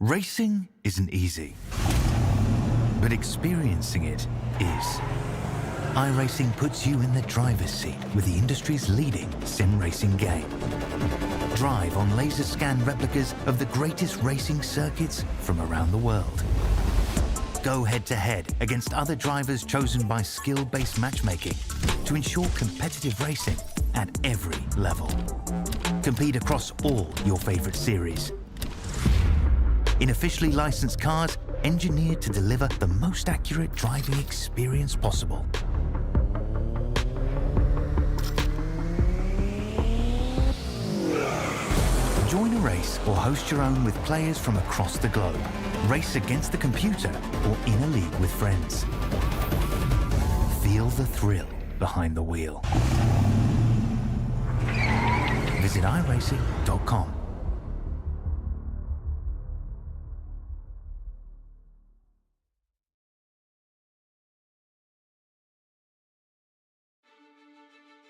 Racing isn't easy, but experiencing it is. iRacing puts you in the driver's seat with the industry's leading sim racing game. Drive on laser scan replicas of the greatest racing circuits from around the world. Go head-to-head against other drivers chosen by skill-based matchmaking to ensure competitive racing at every level. Compete across all your favorite series. In officially licensed cars, engineered to deliver the most accurate driving experience possible. Join a race or host your own with players from across the globe. Race against the computer or in a league with friends. Feel the thrill behind the wheel. Visit iRacing.com.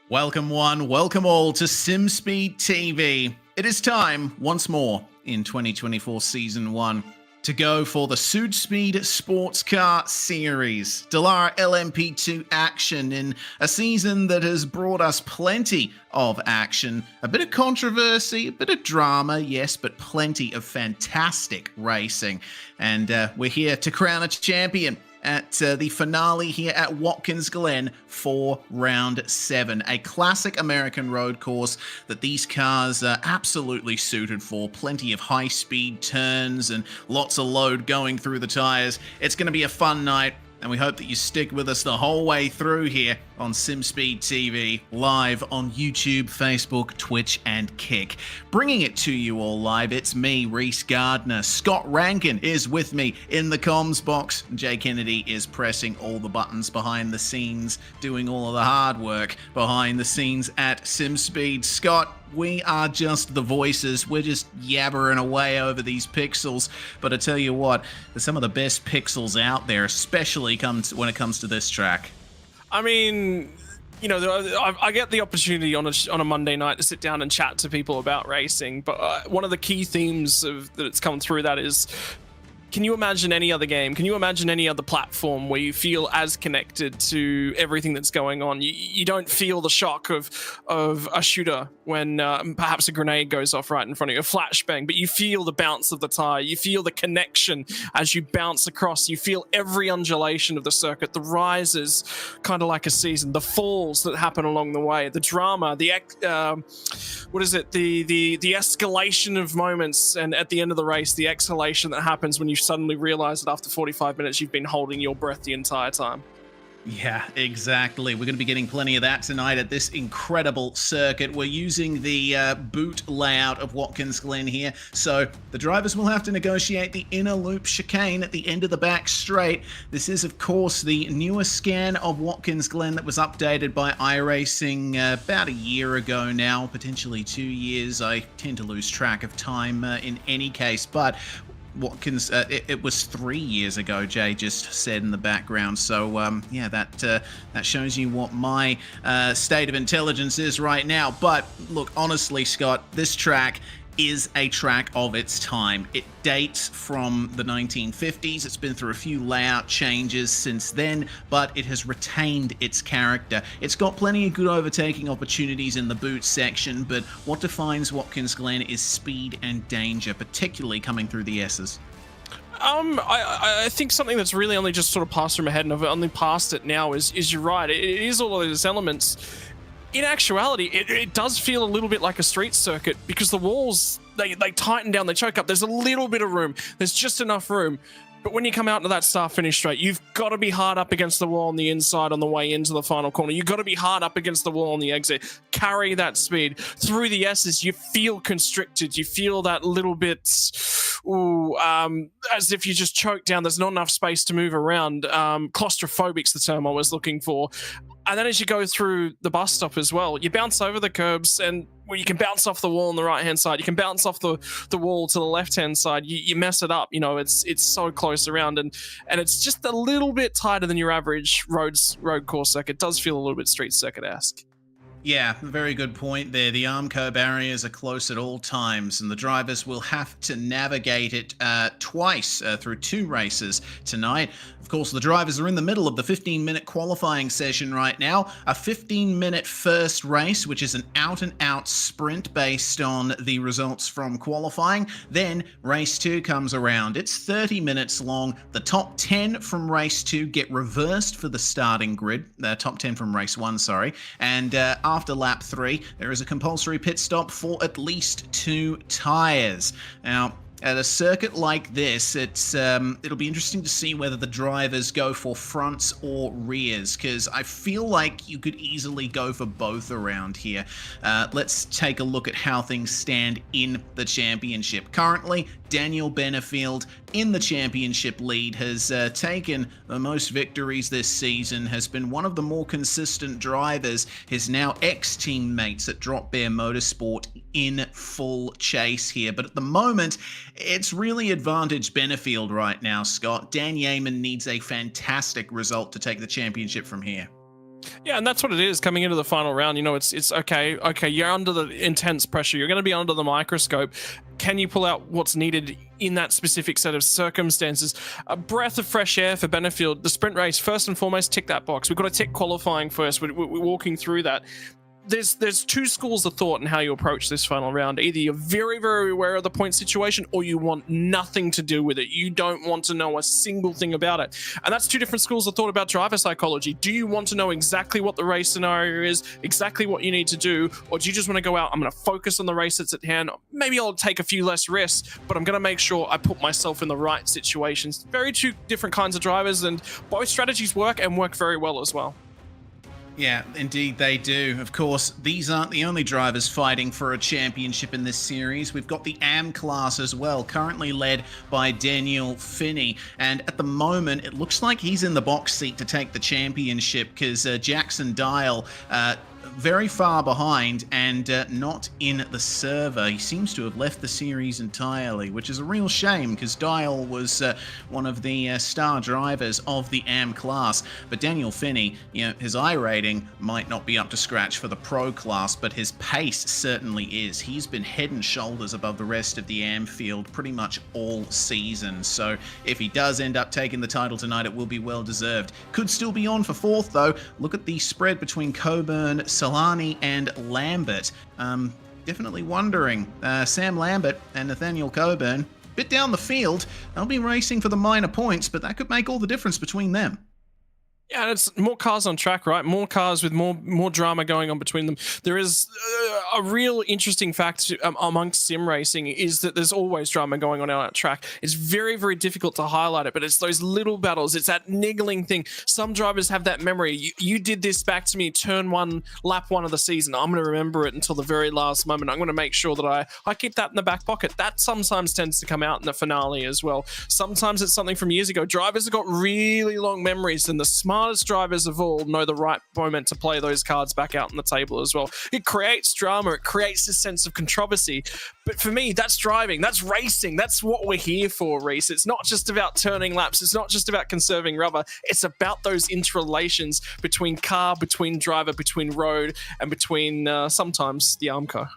Welcome one, welcome all to SimSpeed TV. It is time, once more, in 2024 Season 1, to go for the Südspeed Sportscar Series. Dallara LMP2 action in a season that has brought us plenty of action, a bit of controversy, a bit of drama, yes, but plenty of fantastic racing. And we're here to crown a champion at the finale here at Watkins Glen for round 7. A classic American road course that these cars are absolutely suited for. Plenty of high-speed turns and lots of load going through the tires. It's going to be a fun night, and we hope that you stick with us the whole way through here on SimSpeed TV, live on YouTube, Facebook, Twitch, and Kick. Bringing it to you all live, it's me, Reese Gardner. Scott Rankin is with me in the comms box. Jay Kennedy is pressing all the buttons behind the scenes, doing all of the hard work behind the scenes at SimSpeed. Scott, we are just the voices. We're just yabbering away over these pixels. But I tell you what, there's some of the best pixels out there, especially when it comes to this track. I mean, you know, I get the opportunity on a Monday night to sit down and chat to people about racing, but one of the key themes that's come through that is, can you imagine any other game? Can you imagine any other platform where you feel as connected to everything that's going on? You don't feel the shock of a shooter when perhaps a grenade goes off right in front of you, a flashbang, but you feel the bounce of the tire. You feel the connection as you bounce across. You feel every undulation of the circuit, the rises, kind of like a season, the falls that happen along the way, the drama, the escalation of moments, and at the end of the race, the exhalation that happens when you suddenly realize that after 45 minutes you've been holding your breath the entire time. Yeah, exactly. We're going to be getting plenty of that tonight at this incredible circuit. We're using the boot layout of Watkins Glen here, so the drivers will have to negotiate the inner loop chicane at the end of the back straight. This is, of course, the newest scan of Watkins Glen that was updated by iRacing about a year ago now, potentially 2 years. I tend to lose track of time in any case, but Watkins, it was 3 years ago, Jay just said in the background. So, yeah, that shows you what my state of intelligence is right now. But look, honestly, Scott, this track is a track of its time. It dates from the 1950s. It's been through a few layout changes since then, but it has retained its character. It's got plenty of good overtaking opportunities in the boot section, but what defines Watkins Glen is speed and danger, particularly coming through the S's. I think something that's really only just sort of passed through my head, and I've only passed it now, is you're right. It is all of those elements. In actuality, it does feel a little bit like a street circuit because the walls, they tighten down, they choke up. There's a little bit of room. There's just enough room. But when you come out into that start-finish straight, you've got to be hard up against the wall on the inside on the way into the final corner. You've got to be hard up against the wall on the exit. Carry that speed. Through the S's, you feel constricted. You feel that little bit, as if you just choke down. There's not enough space to move around. Claustrophobic's the term I was looking for. And then as you go through the bus stop as well, you bounce over the curbs, and where you can bounce off the wall on the right-hand side, you can bounce off the wall to the left-hand side. You mess it up, you know, it's so close around, and it's just a little bit tighter than your average road course circuit. It does feel a little bit street circuit-esque. Yeah, very good point there. The Armco barriers are close at all times, and the drivers will have to navigate it twice through 2 races tonight. Of course, the drivers are in the middle of the 15-minute qualifying session right now. A 15-minute first race, which is an out-and-out sprint based on the results from qualifying. Then race 2 comes around. It's 30 minutes long. The top 10 from race 2 get reversed for the starting grid. The top 10 from race 1, sorry. And after lap 3, there is a compulsory pit stop for at least 2 tyres. Now, at a circuit like this, it'll be interesting to see whether the drivers go for fronts or rears, because I feel like you could easily go for both around here. Let's take a look at how things stand in the championship. Currently, Daniel Benefield in the championship lead has taken the most victories this season, has been one of the more consistent drivers. His now ex-teammates at Drop Bear Motorsport in full chase here. But at the moment, it's really advantage Benefield right now, Scott. Dan Yeaman needs a fantastic result to take the championship from here. Yeah, and that's what it is coming into the final round. You know, it's okay, you're under the intense pressure. You're going to be under the microscope. Can you pull out what's needed in that specific set of circumstances? A breath of fresh air for Benefield. The sprint race, first and foremost, tick that box. We've got to tick qualifying first. We're walking through that. There's 2 schools of thought in how you approach this final round. Either you're very, very aware of the point situation, or you want nothing to do with it. You don't want to know a single thing about it. And that's 2 different schools of thought about driver psychology. Do you want to know exactly what the race scenario is, exactly what you need to do, or do you just want to go out, I'm going to focus on the race that's at hand. Maybe I'll take a few less risks, but I'm going to make sure I put myself in the right situations. Very 2 different kinds of drivers, and both strategies work and work very well as well. Yeah, indeed they do. Of course, these aren't the only drivers fighting for a championship in this series. We've got the AM class as well, currently led by Daniel Finney. And at the moment, it looks like he's in the box seat to take the championship, because Jackson Dial very far behind and not in the server. He seems to have left the series entirely, which is a real shame, because Dial was one of the star drivers of the AM class. But Daniel Finney, you know, his iRating might not be up to scratch for the pro class, but his pace certainly is. He's been head and shoulders above the rest of the AM field pretty much all season. So if he does end up taking the title tonight, it will be well deserved. Could still be on for 4th though. Look at the spread between Coburn, Solani and Lambert. Definitely wondering. Sam Lambert and Nathaniel Coburn, bit down the field. They'll be racing for the minor points, but that could make all the difference between them. Yeah, and it's more cars on track, right? More cars with more drama going on between them. There is a real interesting fact amongst sim racing is that there's always drama going on that track. It's very, very difficult to highlight it, but it's those little battles. It's that niggling thing. Some drivers have that memory. You did this back to me, turn 1, lap 1 of the season. I'm going to remember it until the very last moment. I'm going to make sure that I keep that in the back pocket. That sometimes tends to come out in the finale as well. Sometimes it's something from years ago. Drivers have got really long memories, and the smartest drivers of all know the right moment to play those cards back out on the table as well. It creates drama. It creates this sense of controversy. But for me, that's driving. That's racing. That's what we're here for, Reese. It's not just about turning laps. It's not just about conserving rubber. It's about those interrelations between car, between driver, between road, and between sometimes the Armco.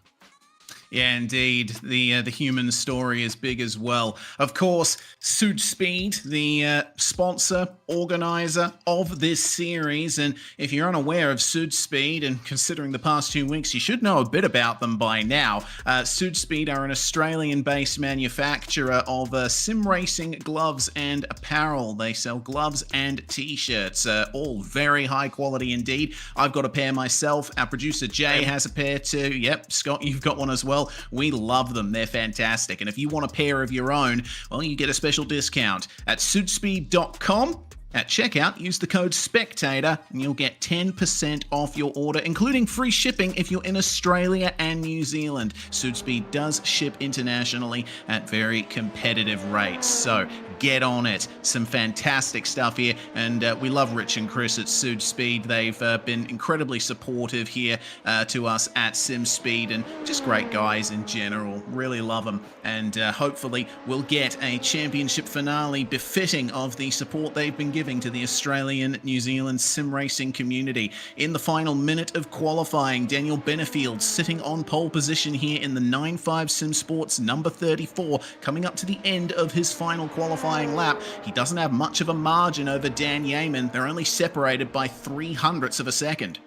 Yeah, indeed. The human story is big as well. Of course, Südspeed, the sponsor, organizer of this series. And if you're unaware of Südspeed, and considering the past 2 weeks, you should know a bit about them by now. Südspeed are an Australian-based manufacturer of sim racing gloves and apparel. They sell gloves and t-shirts, all very high quality indeed. I've got a pair myself. Our producer Jay has a pair too. Yep, Scott, you've got one as well. We love them. They're fantastic. And if you want a pair of your own, well, you get a special discount at Südspeed.com. At checkout, use the code SPECTATOR and you'll get 10% off your order, including free shipping if you're in Australia and New Zealand. Südspeed does ship internationally at very competitive rates, so get on it. Some fantastic stuff here, and we love Rich and Chris at Südspeed. They've been incredibly supportive here to us at SimSpeed, and just great guys in general. Really love them, and hopefully we'll get a championship finale befitting of the support they've been giving giving to the Australian, New Zealand sim racing community. In the final minute of qualifying, Daniel Benefield sitting on pole position here in the 9.5 Sim Sports number 34, coming up to the end of his final qualifying lap. He doesn't have much of a margin over Dan Yeaman. They're only separated by 0.03 of a second.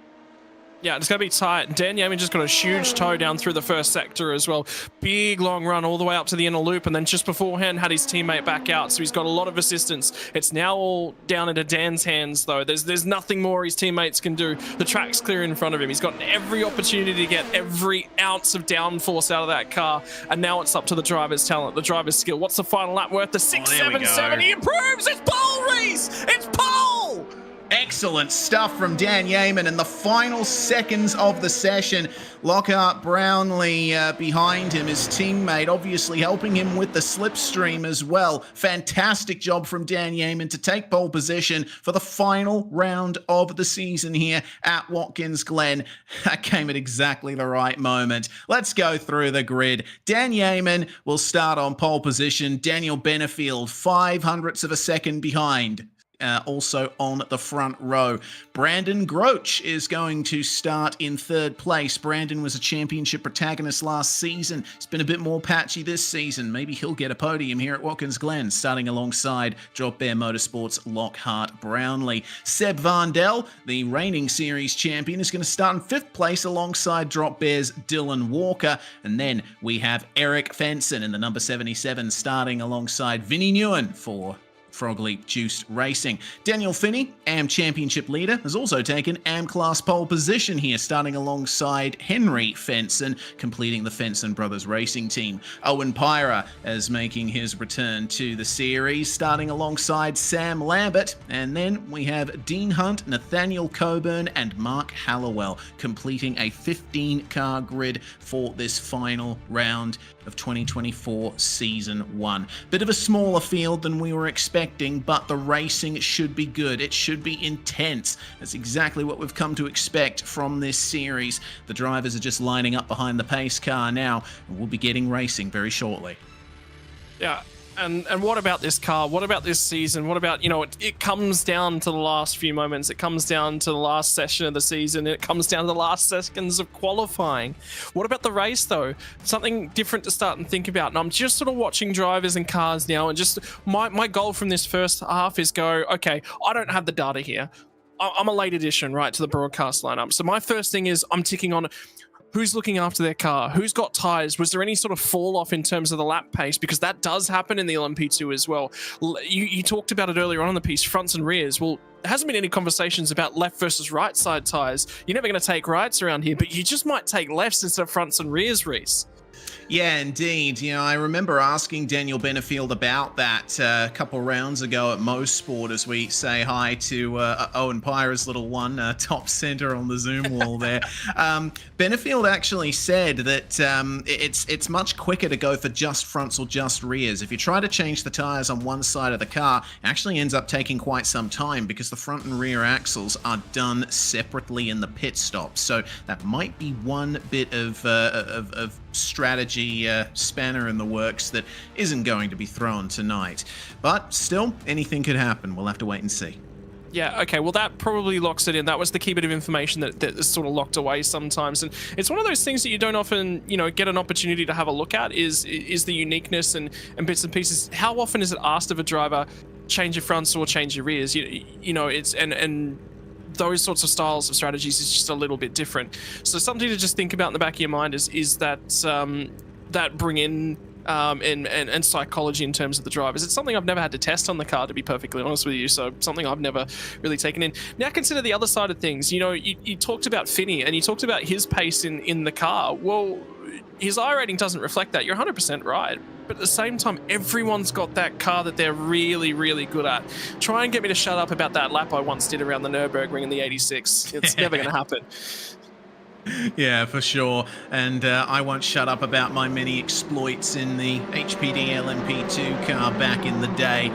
Yeah, it's going to be tight. Dan Yeaman just got a huge toe down through the first sector as well. Big long run all the way up to the inner loop, and then just beforehand had his teammate back out, so he's got a lot of assistance. It's now all down into Dan's hands, though. There's nothing more his teammates can do. The track's clear in front of him. He's got every opportunity to get every ounce of downforce out of that car, and now it's up to the driver's talent, the driver's skill. What's the final lap worth? The 6.77. He improves! It's pole, Reese! It's pole! Excellent stuff from Dan Yeaman in the final seconds of the session. Lockhart Brownlee behind him, his teammate, obviously helping him with the slipstream as well. Fantastic job from Dan Yeaman to take pole position for the final round of the season here at Watkins Glen. That came at exactly the right moment. Let's go through the grid. Dan Yeaman will start on pole position. Daniel Benefield, 0.05 of a second behind. Also on the front row. Brandon Groach is going to start in third place. Brandon was a championship protagonist last season. It's been a bit more patchy this season. Maybe he'll get a podium here at Watkins Glen, starting alongside Drop Bear Motorsports' Lockhart Brownlee. Seb Varndell, the reigning series champion, is going to start in fifth place alongside Drop Bear's Dylan Walker. And then we have Eric Fenson in the number 77 starting alongside Vinnie Newen for Frog Leap Juiced Racing. Daniel Finney, AM Championship leader, has also taken AM Class pole position here, starting alongside Henry Fenson, completing the Fenson Brothers Racing team. Owen Pyra is making his return to the series, starting alongside Sam Lambert. And then we have Dean Hunt, Nathaniel Coburn, and Mark Hallowell, completing a 15-car grid for this final round of 2024 Season 1. Bit of a smaller field than we were expecting, but the racing should be good. It should be intense. That's exactly what we've come to expect from this series. The drivers are just lining up behind the pace car now, and we'll be getting racing very shortly. Yeah. And what about this car? What about this season? What about, it comes down to the last few moments. It comes down to the last session of the season. It comes down to the last seconds of qualifying. What about the race, though? Something different to start and think about. And I'm just sort of watching drivers and cars now, and just my goal from this first half is go, okay, I don't have the data here. I'm a late addition, right, to the broadcast lineup. So my first thing is I'm ticking on who's looking after their car, who's got tires, was there any sort of fall off in terms of the lap pace, because that does happen in the LMP2 as well. You talked about it earlier on in the piece, fronts and rears. Well, there hasn't been any conversations about left versus right side tires. You're never going to take rights around here, but you just might take lefts instead of fronts and rears, Reese. Yeah, indeed. I remember asking Daniel Benefield about that a couple rounds ago at Mo Sport as we say hi to Owen Pyra's little one, top center on the Zoom wall there. Benefield actually said that it's much quicker to go for just fronts or just rears. If you try to change the tires on one side of the car, it actually ends up taking quite some time because the front and rear axles are done separately in the pit stop. So that might be one bit of strategy spanner in the works that isn't going to be thrown tonight. But still, anything could happen. We'll have to wait and see. Yeah, okay, well that probably locks it in. That was the key bit of information that is sort of locked away sometimes. And it's one of those things that you don't often, get an opportunity to have a look at is the uniqueness and bits and pieces. How often is it asked of a driver, change your fronts or change your rears? It's and those sorts of styles of strategies is just a little bit different. So something to just think about in the back of your mind is that that bring in and psychology in terms of the drivers. It's something I've never had to test on the car, to be perfectly honest with you, so something I've never really taken in. Now consider the other side of things. You talked about Finney, and you talked about his pace in the car. Well, his iRating doesn't reflect that. You're 100% right. But at the same time, everyone's got that car that they're really, really good at. Try and get me to shut up about that lap I once did around the Nürburgring in the 86. It's never going to happen. Yeah, for sure. And I won't shut up about my many exploits in the HPD LMP2 car back in the day.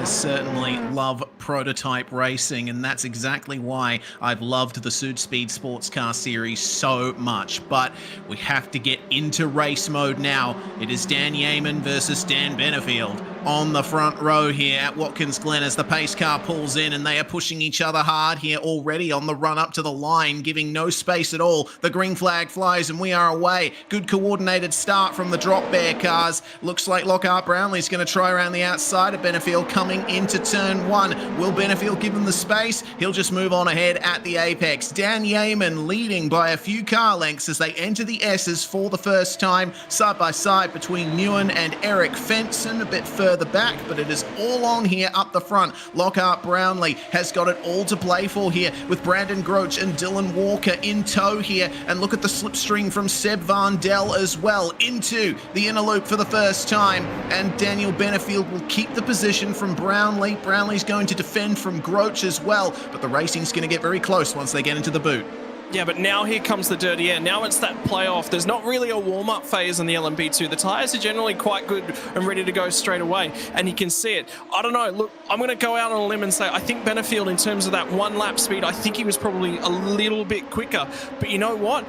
Certainly love prototype racing, and that's exactly why I've loved the Südspeed Sportscar Series so much. But we have to get into race mode now. It is Dan Yeaman versus Dan Benefield. on the front row here at Watkins Glen as the pace car pulls in, and they are pushing each other hard here already on the run up to the line, giving no space at all. The green flag flies and we are away. Good coordinated start from the drop bear cars. Looks like Lockhart Brownlee's going to try around the outside of Benefield coming into turn 1. Will Benefield give him the space? He'll just move on ahead at the apex. Dan Yeaman leading by a few car lengths as they enter the S's for the first time, side by side between Nguyen and Eric Fenson, a bit further back, but it is all on here up the front. Lockhart Brownlee has got it all to play for here with Brandon Groach and Dylan Walker in tow here, and look at the slipstream from Seb Van Dell as well into the inner loop for the first time, and Daniel Benefield will keep the position from Brownlee. Brownlee's going to defend from Groach as well, but the racing's going to get very close once they get into the boot. Yeah, but now here comes the dirty air. Now it's that playoff. There's not really a warm-up phase in the LMP2. The tyres are generally quite good and ready to go straight away, and you can see it. I don't know. Look, I'm going to go out on a limb and say I think Benefield, in terms of that one lap speed, I think he was probably a little bit quicker. But you know what?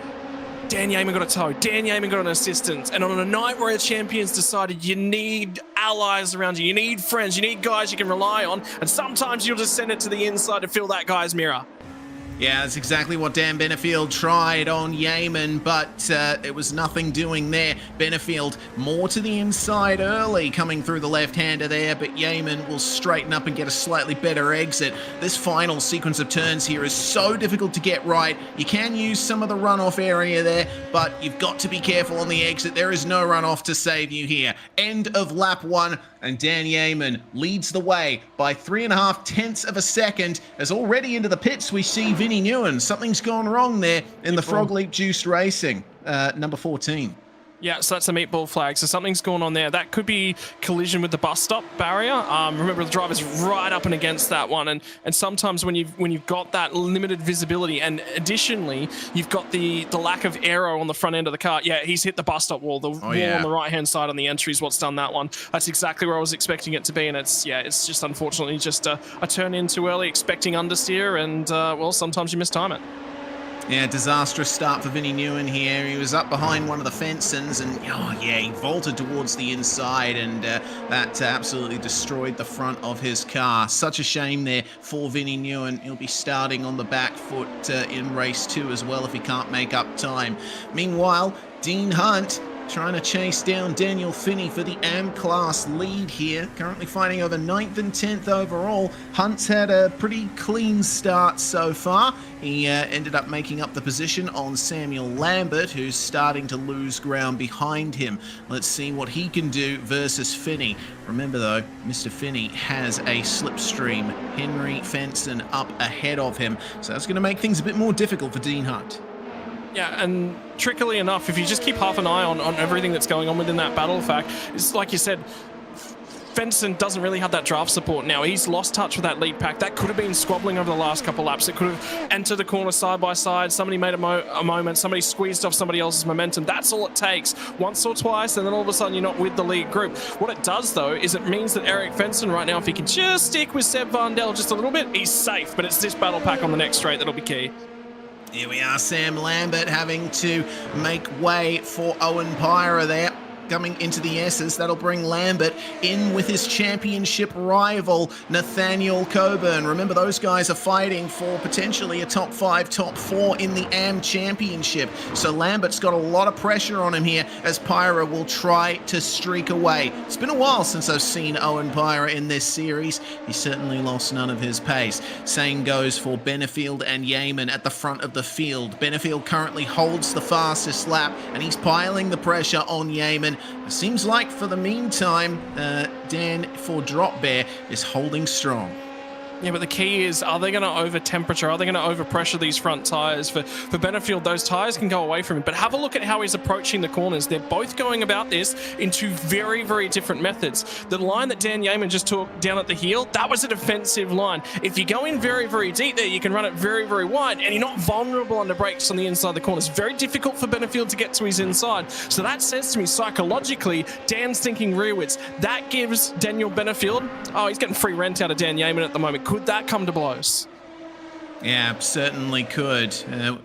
Dan Yeaman got a tow. Dan Yeaman got an assistance. And on a night where the champions decided you need allies around you, you need friends, you need guys you can rely on, and sometimes you'll just send it to the inside to fill that guy's mirror. Yeah, that's exactly what Dan Benefield tried on Yeaman, but it was nothing doing there. Benefield more to the inside early, coming through the left-hander there, but Yeaman will straighten up and get a slightly better exit. This final sequence of turns here is so difficult to get right. You can use some of the runoff area there, but you've got to be careful on the exit. There is no runoff to save you here. End of lap 1, and Dan Yeaman leads the way by 3.5 tenths of a second, as already into the pits we see Vinnie Nguyen. Something's gone wrong there in the Frog Leap Juiced Racing, number 14. Yeah, so that's a meatball flag. So something's going on there. That could be collision with the bus stop barrier. Remember, the driver's right up and against that one, and sometimes when you've got that limited visibility, and additionally you've got the lack of aero on the front end of the car. Yeah, he's hit the bus stop wall. The wall on the right hand side on the entry is what's done that one. That's exactly where I was expecting it to be, and it's just unfortunately just a turn in too early, expecting understeer, and well, sometimes you mistime it. Yeah, disastrous start for Vinnie Nguyen here. He was up behind one of the Fensons, and he vaulted towards the inside, and that absolutely destroyed the front of his car. Such a shame there for Vinnie Nguyen. He'll be starting on the back foot in race 2 as well if he can't make up time. Meanwhile, Dean Hunt trying to chase down Daniel Finney for the AM class lead here, currently fighting over 9th and 10th overall. Hunt's had a pretty clean start so far. He ended up making up the position on Samuel Lambert, who's starting to lose ground behind him. Let's see what he can do versus Finney. Remember though, Mr. Finney has a slipstream. Henry Fenson up ahead of him, so that's going to make things a bit more difficult for Dean Hunt. Yeah, and trickily enough, if you just keep half an eye on everything that's going on within that battle fact, it's like you said, Fenson doesn't really have that draft support now. He's lost touch with that lead pack. That could have been squabbling over the last couple laps. It could have entered the corner side by side. Somebody made a moment. Somebody squeezed off somebody else's momentum. That's all it takes. Once or twice, and then all of a sudden you're not with the lead group. What it does, though, is it means that Eric Fenson right now, if he can just stick with Seb Van Dell just a little bit, he's safe. But it's this battle pack on the next straight that'll be key. Here we are, Sam Lambert having to make way for Owen Pyra there. Coming into the S's, that'll bring Lambert in with his championship rival, Nathaniel Coburn. Remember, those guys are fighting for potentially a top 5, top 4 in the AM championship. So Lambert's got a lot of pressure on him here as Pyra will try to streak away. It's been a while since I've seen Owen Pyra in this series. He certainly lost none of his pace. Same goes for Benefield and Yeaman at the front of the field. Benefield currently holds the fastest lap, and he's piling the pressure on Yeaman. It seems like for the meantime, Dan for Drop Bear is holding strong. Yeah, but the key is, are they going to over-temperature? Are they going to over-pressure these front tyres? For Benefield, those tyres can go away from him. But have a look at how he's approaching the corners. They're both going about this in two very, very different methods. The line that Dan Yeaman just took down at the heel, that was a defensive line. If you go in very, very deep there, you can run it very, very wide, and you're not vulnerable under brakes on the inside of the corners. Very difficult for Benefield to get to his inside. So that says to me, psychologically, Dan's thinking rearwards. That gives Daniel Benefield, he's getting free rent out of Dan Yeaman at the moment. Could that come to blows? Yeah, certainly could.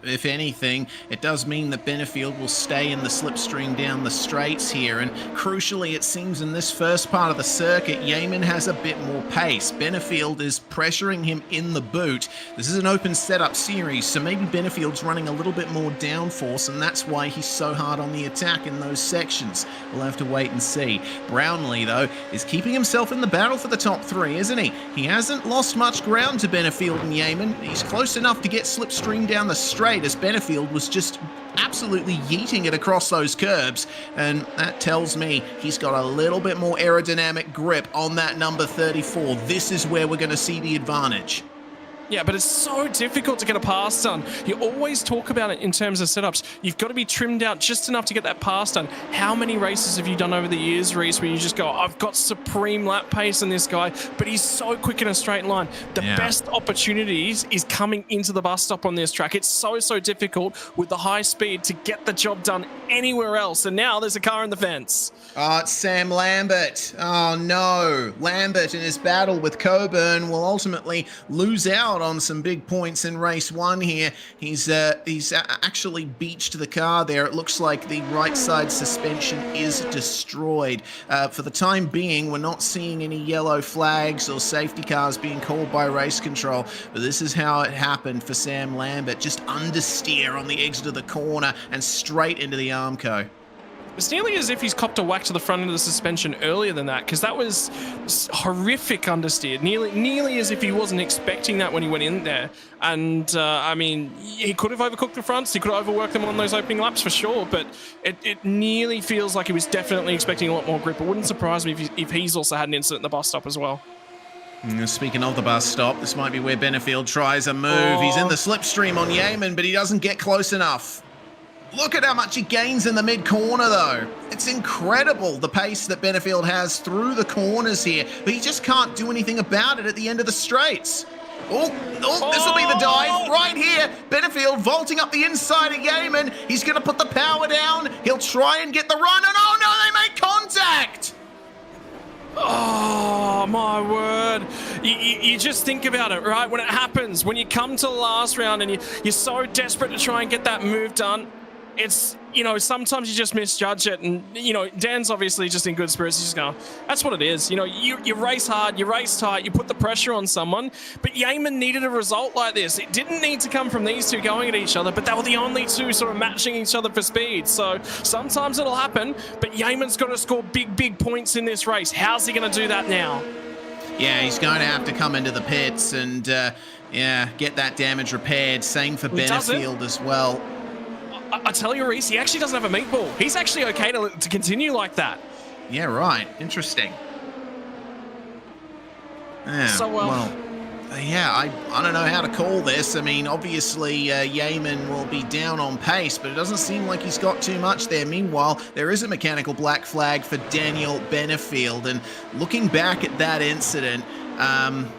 If anything, it does mean that Benefield will stay in the slipstream down the straights here. And crucially, it seems in this first part of the circuit, Yeaman has a bit more pace. Benefield is pressuring him in the boot. This is an open setup series, so maybe Benefield's running a little bit more downforce, and that's why he's so hard on the attack in those sections. We'll have to wait and see. Brownlee, though, is keeping himself in the battle for the top 3, isn't he? He hasn't lost much ground to Benefield and Yeaman. He's close enough to get slipstream down the straight, as Benefield was just absolutely yeeting it across those curbs, and that tells me he's got a little bit more aerodynamic grip on that number 34. This is where we're going to see the advantage. Yeah, but it's so difficult to get a pass done. You always talk about it in terms of setups. You've got to be trimmed out just enough to get that pass done. How many races have you done over the years, Reese, where you just go, I've got supreme lap pace in this guy, but he's so quick in a straight line. The best opportunities is coming into the bus stop on this track. It's so difficult with the high speed to get the job done anywhere else. And now there's a car in the fence. Oh, it's Sam Lambert. Oh, no. Lambert in his battle with Coburn will ultimately lose out on some big points in race 1 here. He's actually beached the car there. It looks like the right side suspension is destroyed. For the time being, we're not seeing any yellow flags or safety cars being called by race control, but this is how it happened for Sam Lambert. Just understeer on the exit of the corner and straight into the Armco. It's nearly as if he's copped a whack to the front of the suspension earlier than that, because that was horrific understeer. Nearly as if he wasn't expecting that when he went in there. And, I mean, he could have overcooked the fronts. He could have overworked them on those opening laps for sure, but it nearly feels like he was definitely expecting a lot more grip. It wouldn't surprise me if he's also had an incident in the bus stop as well. Speaking of the bus stop, this might be where Benefield tries a move. He's in the slipstream on Yeaman, but he doesn't get close enough. Look at how much he gains in the mid-corner, though. It's incredible, the pace that Benefield has through the corners here, but he just can't do anything about it at the end of the straights. Oh, this will be the dive right here. Benefield vaulting up the inside of Yeaman. He's going to put the power down. He'll try and get the run, and oh no, they make contact! Oh, my word. You just think about it, right? When it happens, when you come to the last round and you're so desperate to try and get that move done, it's, you know, sometimes you just misjudge it. And, you know, Dan's obviously just in good spirits. He's just going, that's what it is. You know, you race hard, you race tight, you put the pressure on someone. But Yeaman needed a result like this. It didn't need to come from these two going at each other, but they were the only two sort of matching each other for speed. So sometimes it'll happen, but Yeaman's got to score big points in this race. How's he going to do that now? Yeah, he's going to have to come into the pits and, get that damage repaired. Same for Benefield as well. I tell you, Reese, he actually doesn't have a meatball. He's actually okay to continue like that. Yeah, right. Interesting. Yeah, I don't know how to call this. I mean, obviously, Yeaman will be down on pace, but it doesn't seem like he's got too much there. Meanwhile, there is a mechanical black flag for Daniel Benefield, and looking back at that incident,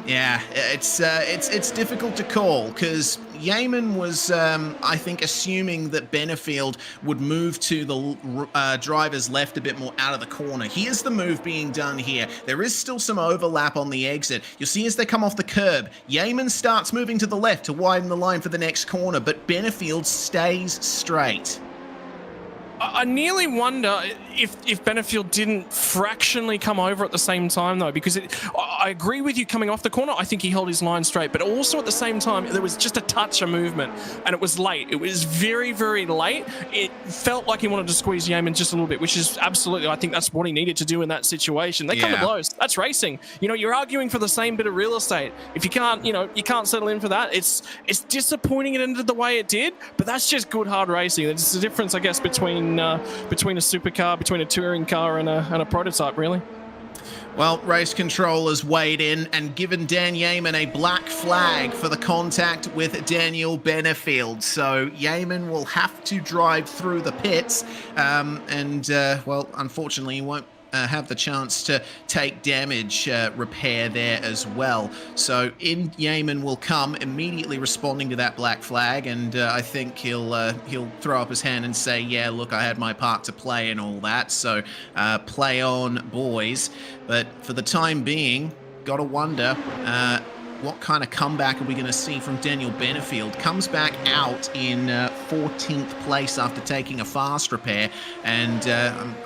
it's difficult to call because Yeaman was, I think, assuming that Benefield would move to the driver's left a bit more out of the corner. Here's the move being done here. There is still some overlap on the exit. You'll see as they come off the curb, Yeaman starts moving to the left to widen the line for the next corner, but Benefield stays straight. I nearly wonder if Benefield didn't fractionally come over at the same time, though, because I agree with you coming off the corner. I think he held his line straight, but also at the same time, there was just a touch of movement, and it was late. It was very late. It felt like he wanted to squeeze Yeaman just a little bit, which is absolutely, I think that's what he needed to do in that situation. They come to blows. That's racing. You know, you're arguing for the same bit of real estate. If you can't, you can't settle in for that. It's disappointing it ended the way it did, but that's just good hard racing. It's the difference, I guess, between a supercar, between a touring car and a prototype, really. Well, race controllers weighed in and given Dan Yeaman a black flag for the contact with Daniel Benefield. So Yeaman will have to drive through the pits, unfortunately, he won't have the chance to take damage repair there as well. So in Yeaman will come immediately responding to that black flag, and I think he'll throw up his hand and say, yeah, look, I had my part to play and all that, so play on, boys. But for the time being, gotta wonder, what kind of comeback are we going to see from Daniel Benefield? Comes back out in 14th place after taking a fast repair, and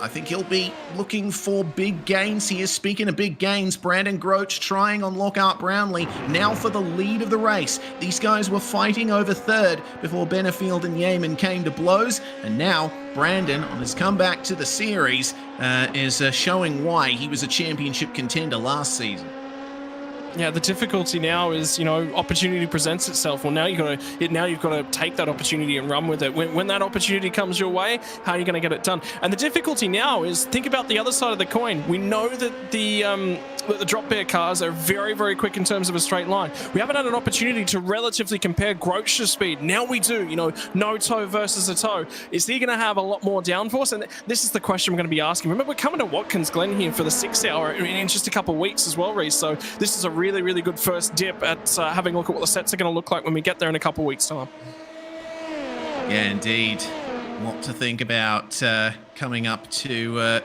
I think he'll be looking for big gains here. Speaking of big gains, Brandon Groach trying on Lockhart Brownlee, now for the lead of the race. These guys were fighting over third before Benefield and Yeaman came to blows, and now Brandon, on his comeback to the series, is showing why he was a championship contender last season. Yeah, the difficulty now is, opportunity presents itself. Well, now you've got to take that opportunity and run with it. When that opportunity comes your way, how are you going to get it done? And the difficulty now is, think about the other side of the coin. We know that the drop bear cars are very, very quick in terms of a straight line. We haven't had an opportunity to relatively compare Groach's speed. Now we do. No toe versus a toe. Is he going to have a lot more downforce? And this is the question we're going to be asking. Remember, we're coming to Watkins Glen here for the 6 hour in just a couple of weeks as well, Reece. So this is a really, really good first dip at having a look at what the sets are going to look like when we get there in a couple of weeks' time. Yeah, indeed. A lot to think about coming up to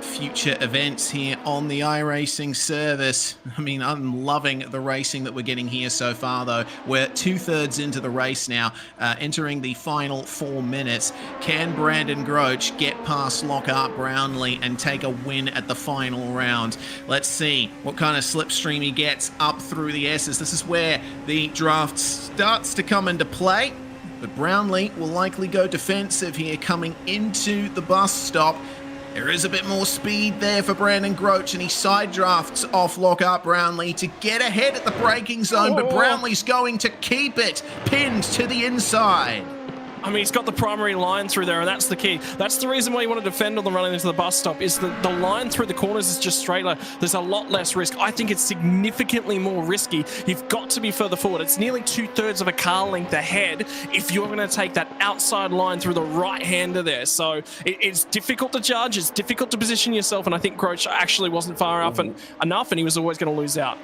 future events here on the iRacing service. I mean, I'm loving the racing that we're getting here so far, though. We're 2/3 into the race now, entering the final 4 minutes. Can Brandon Groach get past Lockhart Brownlee and take a win at the final round? Let's see what kind of slipstream he gets up through the S's. This is where the draft starts to come into play, but Brownlee will likely go defensive here coming into the bus stop. There is a bit more speed there for Brandon Groach, and he side drafts off Lockhart Brownlee to get ahead at the braking zone, but Brownlee's going to keep it pinned to the inside. I mean, he's got the primary line through there, and that's the key. That's the reason why you want to defend on the running into the bus stop, is that the line through the corners is just straighter. There's a lot less risk. I think it's significantly more risky. You've got to be further forward. It's nearly 2/3 of a car length ahead if you're going to take that outside line through the right-hander there. So it's difficult to judge. It's difficult to position yourself, and I think Groach actually wasn't far enough, and he was always going to lose out.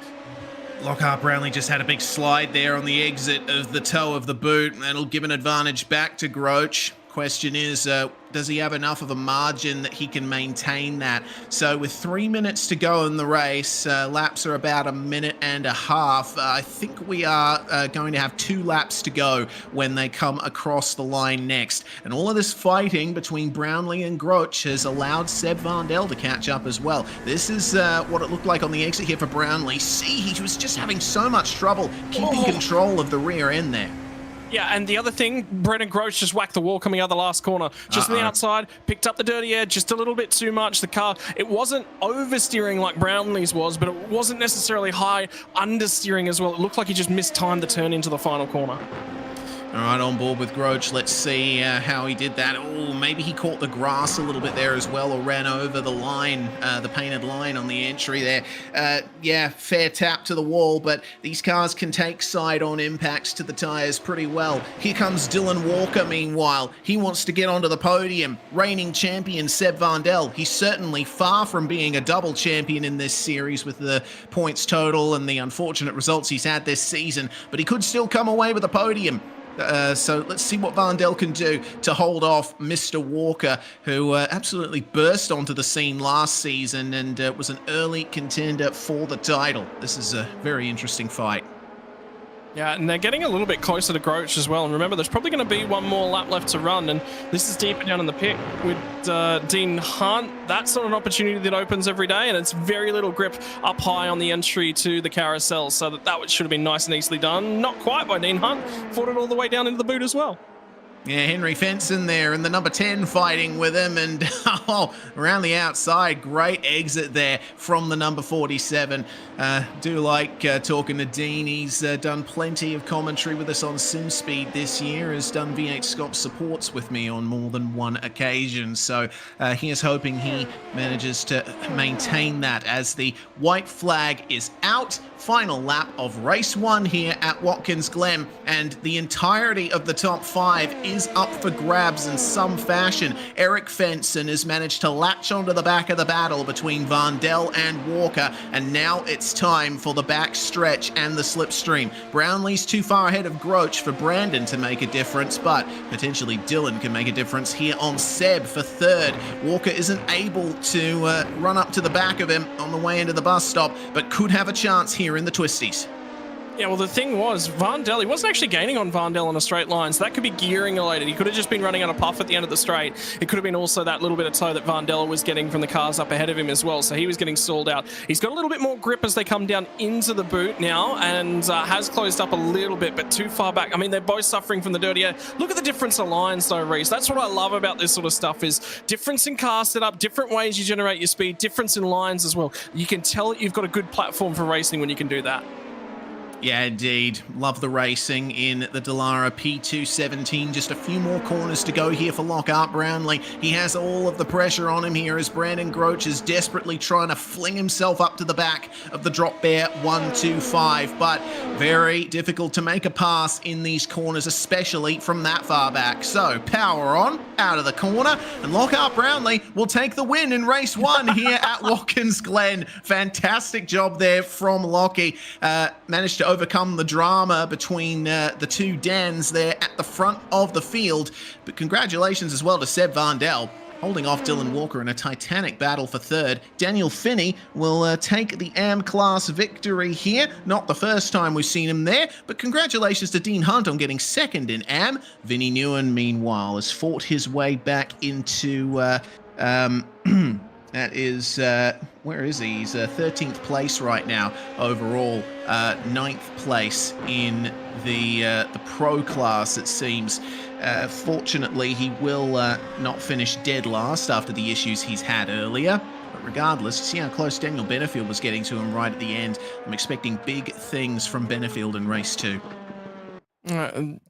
Lockhart Brownlee just had a big slide there on the exit of the toe of the boot, and that'll give an advantage back to Groach. Question is, does he have enough of a margin that he can maintain that? So with 3 minutes to go in the race, laps are about 1.5 minutes. I think we are going to have 2 laps to go when they come across the line next. And all of this fighting between Brownlee and Groach has allowed Seb Vandel to catch up as well. This is what it looked like on the exit here for Brownlee. See, he was just having so much trouble keeping control of the rear end there. Yeah, and the other thing, Brandon Groach just whacked the wall coming out of the last corner. Just on the outside, picked up the dirty air just a little bit too much. The car, it wasn't oversteering like Brownlee's was, but it wasn't necessarily high understeering as well. It looked like he just mistimed the turn into the final corner. All right, on board with Groach. Let's see how he did that. Oh, maybe he caught the grass a little bit there as well, or ran over the line, the painted line on the entry there. Yeah, fair tap to the wall, but these cars can take side-on impacts to the tyres pretty well. Here comes Dylan Walker, meanwhile. He wants to get onto the podium. Reigning champion Seb Vandel. He's certainly far from being a double champion in this series with the points total and the unfortunate results he's had this season, but he could still come away with a podium. So let's see what Vandel can do to hold off Mr. Walker, who absolutely burst onto the scene last season and was an early contender for the title. This is a very interesting fight. Yeah, and they're getting a little bit closer to Groach as well. And remember, there's probably going to be one more lap left to run. And this is deeper down in the pit with Dean Hunt. That's not an opportunity that opens every day. And it's very little grip up high on the entry to the carousel. So that should have been nice and easily done. Not quite by Dean Hunt. Fought it all the way down into the boot as well. Yeah, Henry Fenson there and the number 10 fighting with him, and around the outside, great exit there from the number 47. Do like talking to Dean. He's done plenty of commentary with us on SimSpeed this year, has done V8 Scop supports with me on more than one occasion, so here's hoping he manages to maintain that as the white flag is out. Final lap of race 1 here at Watkins Glen, and the entirety of the top 5 is up for grabs in some fashion. Eric Fenson has managed to latch onto the back of the battle between Vandel and Walker, and now it's time for the back stretch and the slipstream. Brownlee's too far ahead of Groach for Brandon to make a difference, but potentially Dylan can make a difference here on Seb for third. Walker isn't able to run up to the back of him on the way into the bus stop, but could have a chance here in the twisties. Yeah, well, the thing was, Vandel, he wasn't actually gaining on Vandel on a straight line, so that could be gearing related. He could have just been running on a puff at the end of the straight. It could have been also that little bit of toe that Vandel was getting from the cars up ahead of him as well, so he was getting stalled out. He's got a little bit more grip as they come down into the boot now, and has closed up a little bit, but too far back. I mean, they're both suffering from the dirty air. Look at the difference of lines, though, Reese. That's what I love about this sort of stuff, is difference in car setup, different ways you generate your speed, difference in lines as well. You can tell that you've got a good platform for racing when you can do that. Yeah, indeed. Love the racing in the Dallara P217. Just a few more corners to go here for Lockhart Brownlee. He has all of the pressure on him here as Brandon Groach is desperately trying to fling himself up to the back of the drop bear 125, but very difficult to make a pass in these corners, especially from that far back. So power on, out of the corner, and Lockhart Brownlee will take the win in race 1 here at Watkins Glen. Fantastic job there from Lockie. Managed to overcome the drama between the two Dans there at the front of the field. But congratulations as well to Seb Vandel, holding off Dylan Walker in a titanic battle for third. Daniel Finney will take the AM class victory here. Not the first time we've seen him there, but congratulations to Dean Hunt on getting second in AM. Vinnie Newen, meanwhile, has fought his way back into that is, where is he? He's 13th place right now overall, 9th place in the pro class, it seems. Fortunately, he will not finish dead last after the issues he's had earlier. But regardless, see how close Daniel Benefield was getting to him right at the end. I'm expecting big things from Benefield in race 2.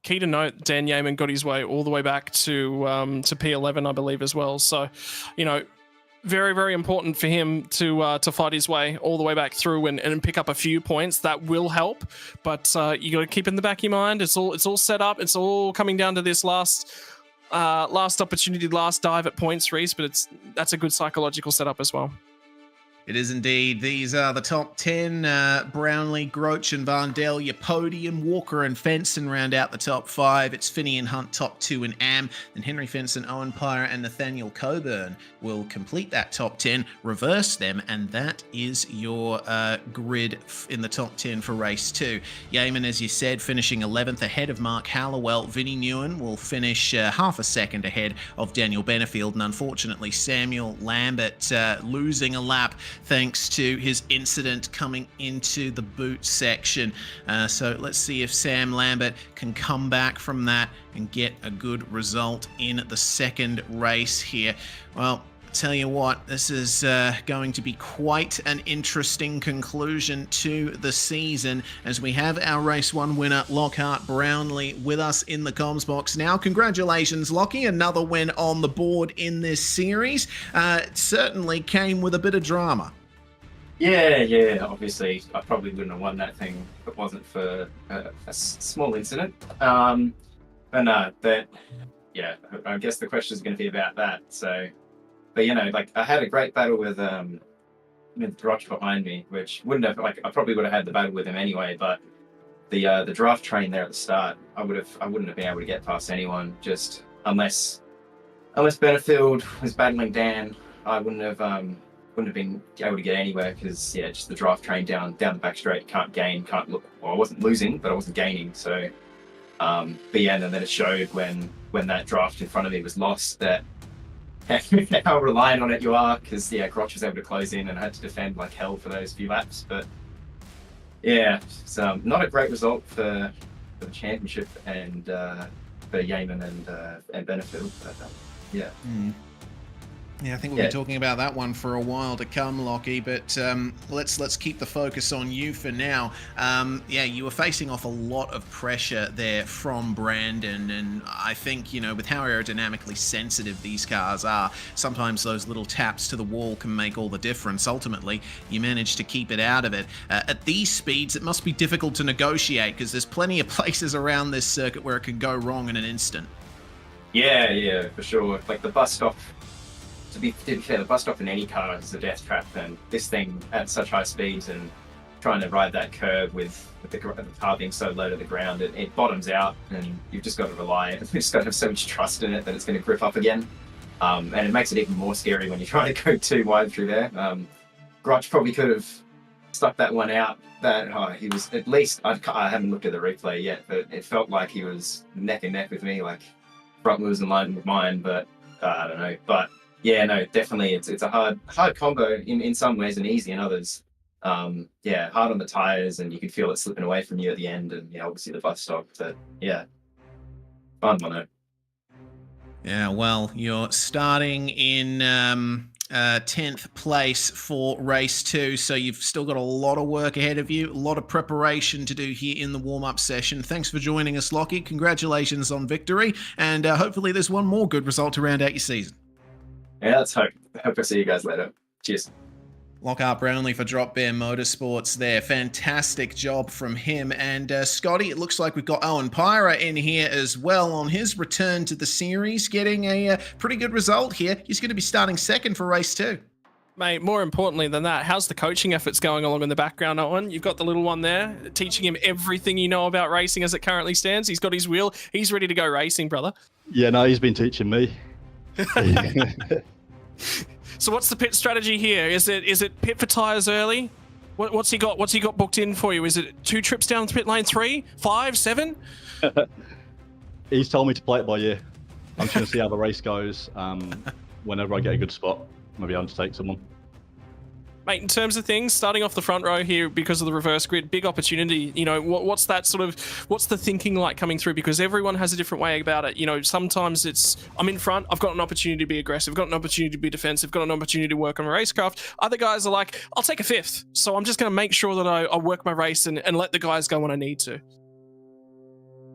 Key to note, Dan Yeaman got his way all the way back to P11, I believe, as well. So, you know, very, very important for him to fight his way all the way back through and pick up a few points. That will help, but you got to keep in the back of your mind. It's all set up. It's all coming down to this last opportunity, last dive at points, Reese. But that's a good psychological setup as well. It is indeed. These are the top 10. Brownlee, Groach and Vandel, your podium. Walker and Fenson round out the top 5. It's Finney and Hunt top 2 in AM. Then Henry Fenson, Owen Pyre and Nathaniel Coburn will complete that top 10, reverse them, and that is your grid in the top 10 for race 2. Yeaman, as you said, finishing 11th ahead of Mark Hallowell. Vinnie Newen will finish half a second ahead of Daniel Benefield, and unfortunately Samuel Lambert losing a lap thanks to his incident coming into the boot section. So let's see if Sam Lambert can come back from that and get a good result in the second race here. Well, tell you what, this is going to be quite an interesting conclusion to the season as we have our race 1 winner Lockhart Brownlee with us in the comms box now. Congratulations, Lockie, another win on the board in this series. It certainly came with a bit of drama. Yeah, obviously I probably wouldn't have won that thing if it wasn't for a small incident. But no, I guess the question is going to be about that. So, but you know, like I had a great battle with Roch behind me, which wouldn't have, like, I probably would have had the battle with him anyway. But the draft train there at the start, I wouldn't have been able to get past anyone, just unless Benefield was battling Dan. I wouldn't have been able to get anywhere because just the draft train down the back straight, can't look. Well, I wasn't losing, but I wasn't gaining. So, and then it showed when that draft in front of me was lost that how reliant on it you are, because Groch was able to close in and I had to defend like hell for those few laps. But it's not a great result for the championship and for Yeaman and Benefield. But, Yeah, I think we'll be talking about that one for a while to come, Lockie, but let's keep the focus on you for now. You were facing off a lot of pressure there from Brandon, and I think, you know, with how aerodynamically sensitive these cars are, sometimes those little taps to the wall can make all the difference. Ultimately, you managed to keep it out of it. At these speeds, it must be difficult to negotiate because there's plenty of places around this circuit where it can go wrong in an instant. Yeah, for sure. Like the bus stop, to be fair, the bus stop in any car is a death trap, and this thing at such high speeds and trying to ride that curve with the car being so low to the ground, it bottoms out, and you've just got to rely. You've just got to have so much trust in it that it's going to grip up again, and it makes it even more scary when you're trying to go too wide through there. Groch probably could have stuck that one out. That he was at least. I haven't looked at the replay yet, but it felt like he was neck and neck with me, like front wheels in line with mine. But I don't know. But yeah, no, definitely, it's a hard combo in some ways and easy in others. Yeah, hard on the tires, and you could feel it slipping away from you at the end, and obviously the bus stop. But yeah, fun on it. Yeah, well, you're starting in 10th place for race 2, so you've still got a lot of work ahead of you, a lot of preparation to do here in the warm-up session. Thanks for joining us, Lockie. Congratulations on victory, and hopefully there's one more good result to round out your season. Yeah, let's hope. Hope I see you guys later. Cheers. Lockhart Brownlee for Drop Bear Motorsports there. Fantastic job from him. And Scotty, it looks like we've got Owen Pyra in here as well on his return to the series, getting a pretty good result here. He's going to be starting second for race 2. Mate, more importantly than that, how's the coaching efforts going along in the background, Owen? You've got the little one there, teaching him everything you know about racing as it currently stands. He's got his wheel. He's ready to go racing, brother. Yeah, no, he's been teaching me. So what's the pit strategy here? Is it pit for tires early? What's he got? What's he got booked in for you? Is it 2 trips down the pit lane, 3, 5, 7? He's told me to play it by ear. I'm just going to see how the race goes. Whenever I get a good spot, maybe I'll take someone. Mate, in terms of things, starting off the front row here because of the reverse grid, big opportunity. What's the thinking like coming through? Because everyone has a different way about it. Sometimes it's, I'm in front, I've got an opportunity to be aggressive, got an opportunity to be defensive, got an opportunity to work on my racecraft. Other guys are like, I'll take a 5th. So I'm just going to make sure that I work my race and let the guys go when I need to.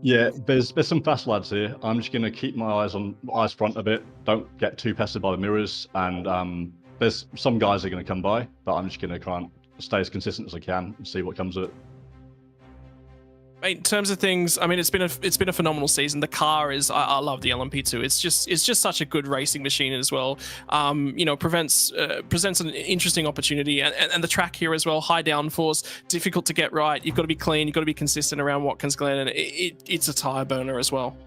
Yeah, there's some fast lads here. I'm just going to keep my eyes front a bit. Don't get too pestered by the mirrors, and there's some guys that are going to come by, but I'm just going to try and stay as consistent as I can and see what comes of it. Mate, in terms of things, I mean, it's been a phenomenal season. The car is, I love the LMP2. It's just such a good racing machine as well. Presents an interesting opportunity, and the track here as well. High downforce, difficult to get right. You've got to be clean. You've got to be consistent around Watkins, Glen, and it's a tire burner as well.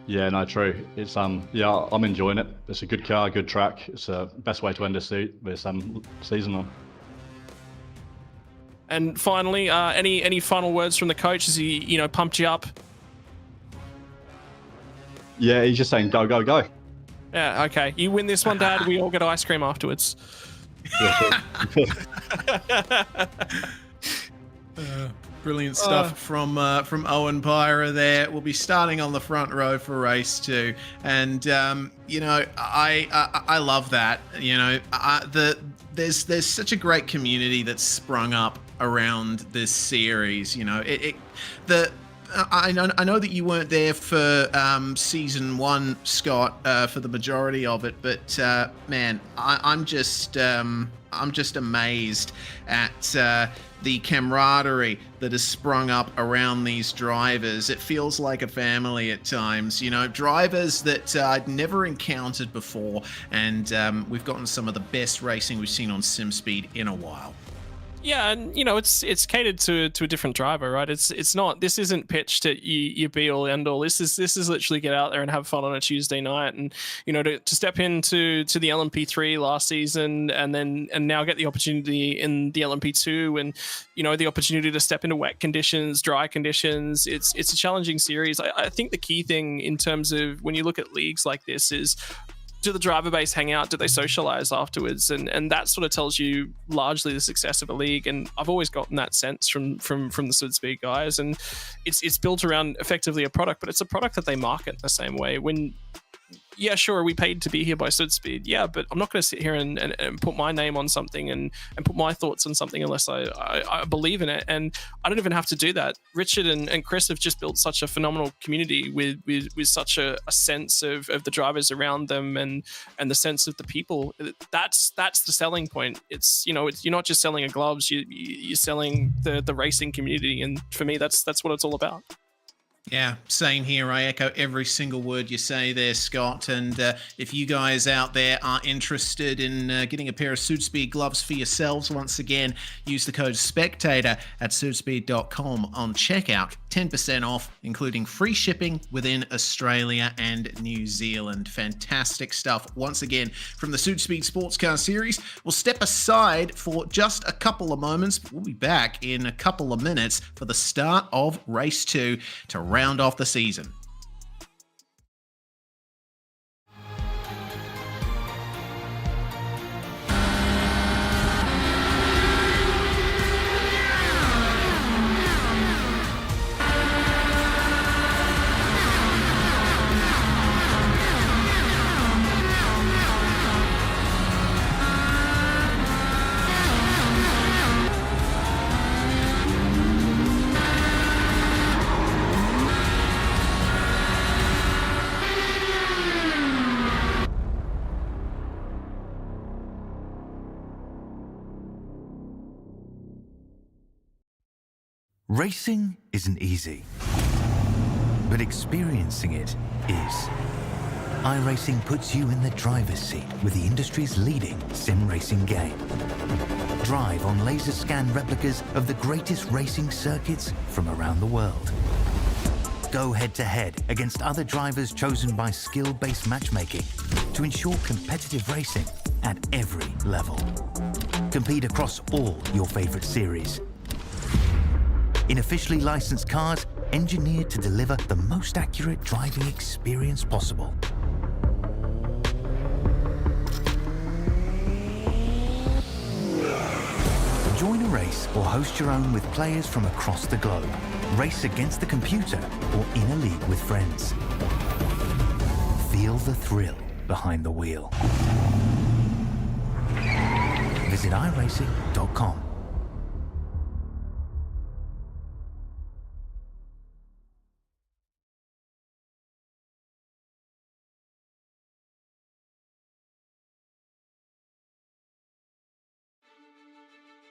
Yeah, no, true. It's yeah, I'm enjoying it. It's a good car, good track. It's the best way to end this season on. And finally, any final words from the coach? Has he, pumped you up? Yeah, he's just saying go, go, go. Yeah, okay. You win this one, Dad. We all get ice cream afterwards. Brilliant stuff from Owen Pyra there. We'll be starting on the front row for race 2, and I love that. There's such a great community that's sprung up around this series. I know that you weren't there for season 1, Scott, for the majority of it, but man, I'm just amazed at the camaraderie that has sprung up around these drivers. It feels like a family at times, drivers that I'd never encountered before, and we've gotten some of the best racing we've seen on SimSpeed in a while. Yeah, and it's catered to a different driver, right? It's not, this isn't pitched at your be all end all. This is literally get out there and have fun on a Tuesday night, and to step into the LMP3 last season, and now get the opportunity in the LMP2, and the opportunity to step into wet conditions, dry conditions. It's a challenging series. I think the key thing in terms of when you look at leagues like this is, do the driver base hang out? Do they socialize afterwards? And that sort of tells you largely the success of a league. And I've always gotten that sense from the Südspeed guys. And it's built around effectively a product, but it's a product that they market the same way. Yeah, sure, are we paid to be here by Südspeed? Yeah, but I'm not going to sit here and put my name on something and put my thoughts on something unless I believe in it. And I don't even have to do that. Richard and Chris have just built such a phenomenal community with such a sense of the drivers around them and the sense of the people. That's the selling point. It's you're not just selling a gloves, you're selling the racing community. And for me, that's what it's all about. Yeah, same here. I echo every single word you say there, Scott. And if you guys out there are interested in getting a pair of Südspeed gloves for yourselves, once again, use the code SPECTATOR at Südspeed.com on checkout. 10% off, including free shipping within Australia and New Zealand. Fantastic stuff. Once again, from the Südspeed Sportscar Series, we'll step aside for just a couple of moments. We'll be back in a couple of minutes for the start of Race 2 to round off the season. Racing isn't easy, but experiencing it is. iRacing puts you in the driver's seat with the industry's leading sim racing game. Drive on laser scan replicas of the greatest racing circuits from around the world. Go head-to-head against other drivers chosen by skill-based matchmaking to ensure competitive racing at every level. Compete across all your favorite series in officially licensed cars engineered to deliver the most accurate driving experience possible. Join a race or host your own with players from across the globe. Race against the computer or in a league with friends. Feel the thrill behind the wheel. Visit iRacing.com.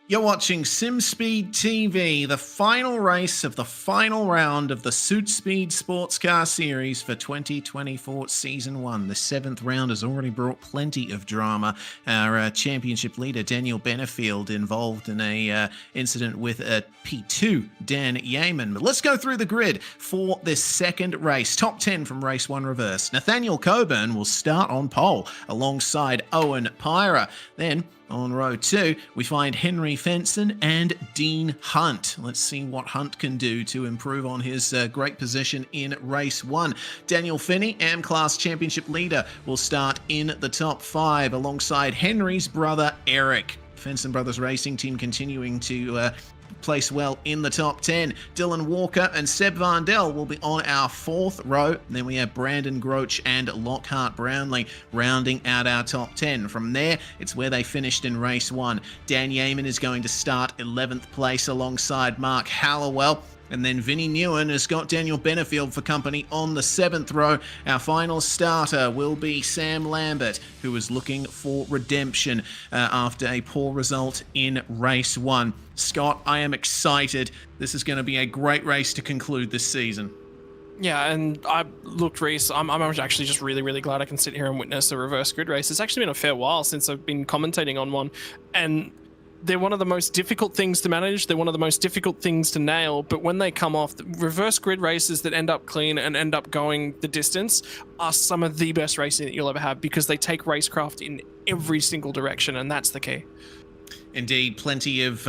You're watching SimSpeed TV, the final race of the final round of the Südspeed Sportscar Series for 2024 Season 1. The 7th round has already brought plenty of drama. Our championship leader, Daniel Benefield, involved in a incident with a P2, Dan Yeaman. But let's go through the grid for this second race. Top 10 from Race 1 reverse. Nathaniel Coburn will start on pole alongside Owen Pyra. Then on row 2, we find Henry Fenson and Dean Hunt. Let's see what Hunt can do to improve on his great position in race 1. Daniel Finney, AM-Class Championship leader, will start in the top 5 alongside Henry's brother Eric. Fenson Brothers Racing Team continuing to place well in the top 10. Dylan Walker and Seb Vandel will be on our 4th row. And then we have Brandon Groach and Lockhart Brownlee rounding out our top 10. From there, it's where they finished in race 1. Dan Yeaman is going to start 11th place alongside Mark Hallowell. And then Vinnie Newen has got Daniel Benefield for company on the 7th row. Our final starter will be Sam Lambert, who is looking for redemption after a poor result in race 1. Scott, I am excited. This is going to be a great race to conclude this season. Yeah, and I looked, Reese, I'm actually just really, really glad I can sit here and witness a reverse grid race. It's actually been a fair while since I've been commentating on one, and they're one of the most difficult things to manage. They're one of the most difficult things to nail. But when they come off, the reverse grid races that end up clean and end up going the distance are some of the best racing that you'll ever have, because they take racecraft in every single direction, and that's the key. Indeed, plenty of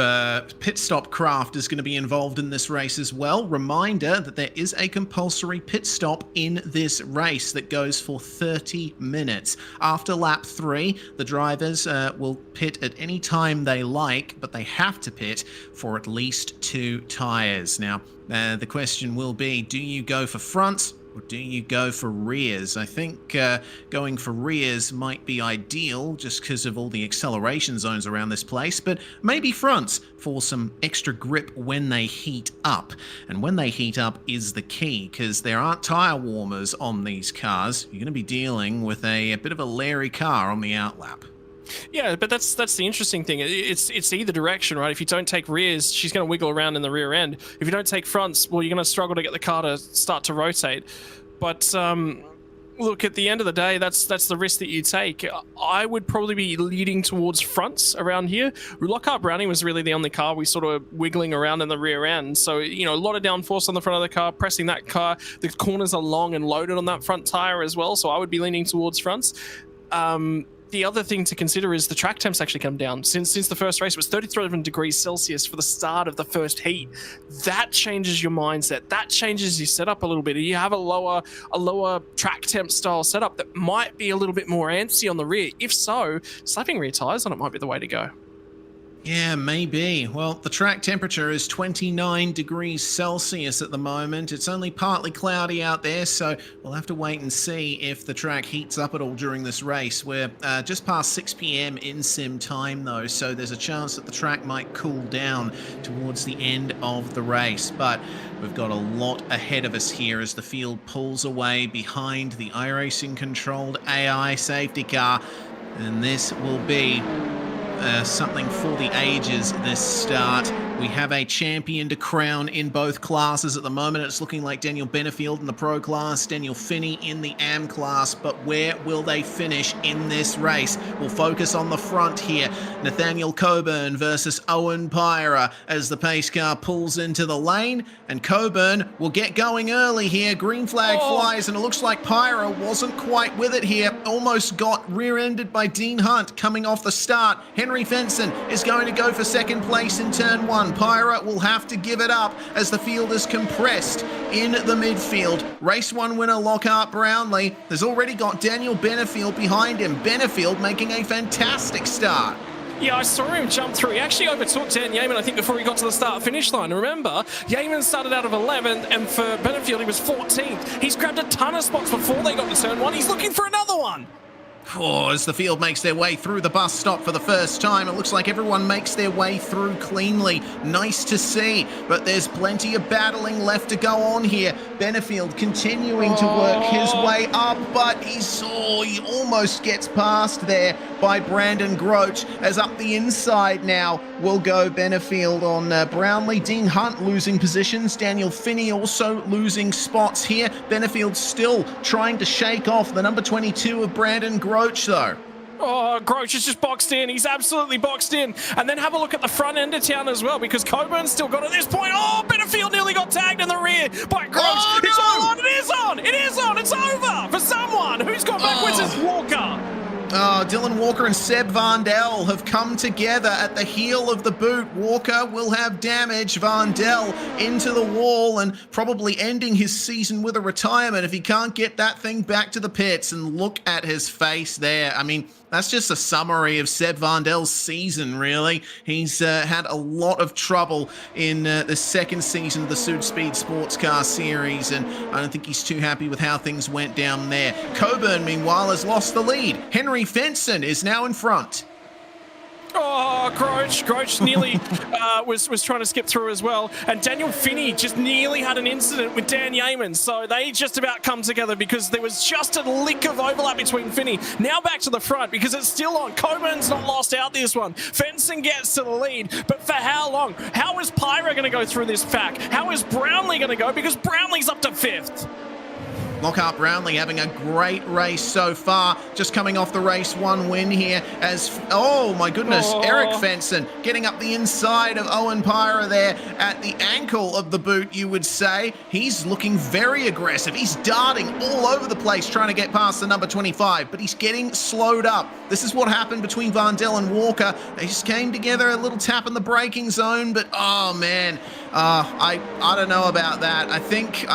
pit stop craft is going to be involved in this race as well. Reminder that there is a compulsory pit stop in this race that goes for 30 minutes. After lap 3, the drivers will pit at any time they like, but they have to pit for at least 2 tyres. Now, the question will be, do you go for fronts or do you go for rears? I think going for rears might be ideal just because of all the acceleration zones around this place, but maybe fronts for some extra grip when they heat up. And when they heat up is the key, because there aren't tyre warmers on these cars. You're going to be dealing with a bit of a leery car on the outlap. Yeah, but that's the interesting thing. It's either direction, right? If you don't take rears, she's going to wiggle around in the rear end. If you don't take fronts, well, you're going to struggle to get the car to start to rotate. But look, at the end of the day, that's the risk that you take. I would probably be leading towards fronts around here. Lockhart Browning was really the only car we sort of wiggling around in the rear end. So, you know, a lot of downforce on the front of the car, pressing that car. The corners are long and loaded on that front tire as well. So I would be leaning towards fronts. The other thing to consider is the track temps actually come down. Since the first race, it was 37 degrees Celsius for the start of the first heat. That changes your mindset. That changes your setup a little bit. You have a lower track temp style setup that might be a little bit more antsy on the rear. If so, slapping rear tires on it might be the way to go. Yeah, maybe. Well, the track temperature is 29 degrees Celsius at the moment. It's only partly cloudy out there, so we'll have to wait and see if the track heats up at all during this race. We're just past 6 p.m. in sim time, though, so there's a chance that the track might cool down towards the end of the race. But we've got a lot ahead of us here as the field pulls away behind the iRacing controlled AI safety car, and this will be something for the ages this start. We have a champion to crown in both classes at the moment. It's looking like Daniel Benefield in the Pro class, Daniel Finney in the AM class, but where will they finish in this race? We'll focus on the front here. Nathaniel Coburn versus Owen Pyra as the pace car pulls into the lane, and Coburn will get going early here. Green flag flies, and it looks like Pyra wasn't quite with it here. Almost got rear-ended by Dean Hunt coming off the start. Henry Fenson is going to go for second place in turn one. Pyra will have to give it up as the field is compressed in the midfield. Race 1 winner Lockhart Brownlee has already got Daniel Benefield behind him. Benefield making a fantastic start. Yeah, I saw him jump through. He actually overtook Dan Yeaman, I think, before he got to the start-finish line. Remember, Yeaman started out of 11th, and for Benefield, he was 14th. He's grabbed a ton of spots before they got to turn 1. He's looking for another one. Oh, as the field makes their way through the bus stop for the first time, it looks like everyone makes their way through cleanly. Nice to see, but there's plenty of battling left to go on here. Benefield continuing to work his way up, but he almost gets past there by Brandon Groach, as up the inside now will go Benefield on Brownlee. Dean Hunt losing positions. Daniel Finney also losing spots here. Benefield still trying to shake off the number 22 of Brandon Groach, though. Oh, Groach is just boxed in. He's absolutely boxed in. And then have a look at the front end of town as well, because Coburn's still got at this point. Oh, Benefield nearly got tagged in the rear by Groach. Oh, no! It's all on. It is on. It is on. It's over for someone. Who's gone backwards is Walker. Oh, Dylan Walker and Seb Vandel have come together at the heel of the boot. Walker will have damage. Vandel into the wall and probably ending his season with a retirement if he can't get that thing back to the pits. And look at his face there. I mean, that's just a summary of Seb Vandel's season, really. He's had a lot of trouble in the second season of the Südspeed Sportscar Series, and I don't think he's too happy with how things went down there. Coburn, meanwhile, has lost the lead. Henry Fenson is now in front. Oh, Groach nearly was trying to skip through as well. And Daniel Finney just nearly had an incident with Dan Yeaman. So they just about come together because there was just a lick of overlap between Finney. Now back to the front because it's still on. Coburn's not lost out this one. Fenson gets to the lead, but for how long? How is Pyra going to go through this pack? How is Brownlee going to go? Because Brownlee's up to 5th. Lockhart Brownlee having a great race so far, just coming off the race 1 win here as, oh my goodness, Eric Fenson getting up the inside of Owen Pyra there at the ankle of the boot, you would say. He's looking very aggressive. He's darting all over the place trying to get past the number 25, but he's getting slowed up. This is what happened between Vandel and Walker. They just came together, a little tap in the braking zone, but oh man, I don't know about that. I think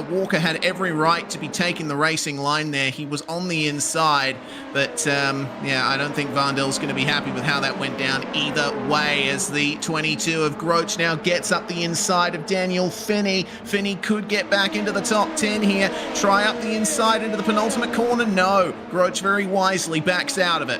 Walker had every right to be taking the racing line there. He was on the inside, but yeah, I don't think Vandel's going to be happy with how that went down either way, as the 22 of Groach now gets up the inside of Daniel Finney. Finney could get back into the top 10 here, try up the inside into the penultimate corner. No, Groach very wisely backs out of it.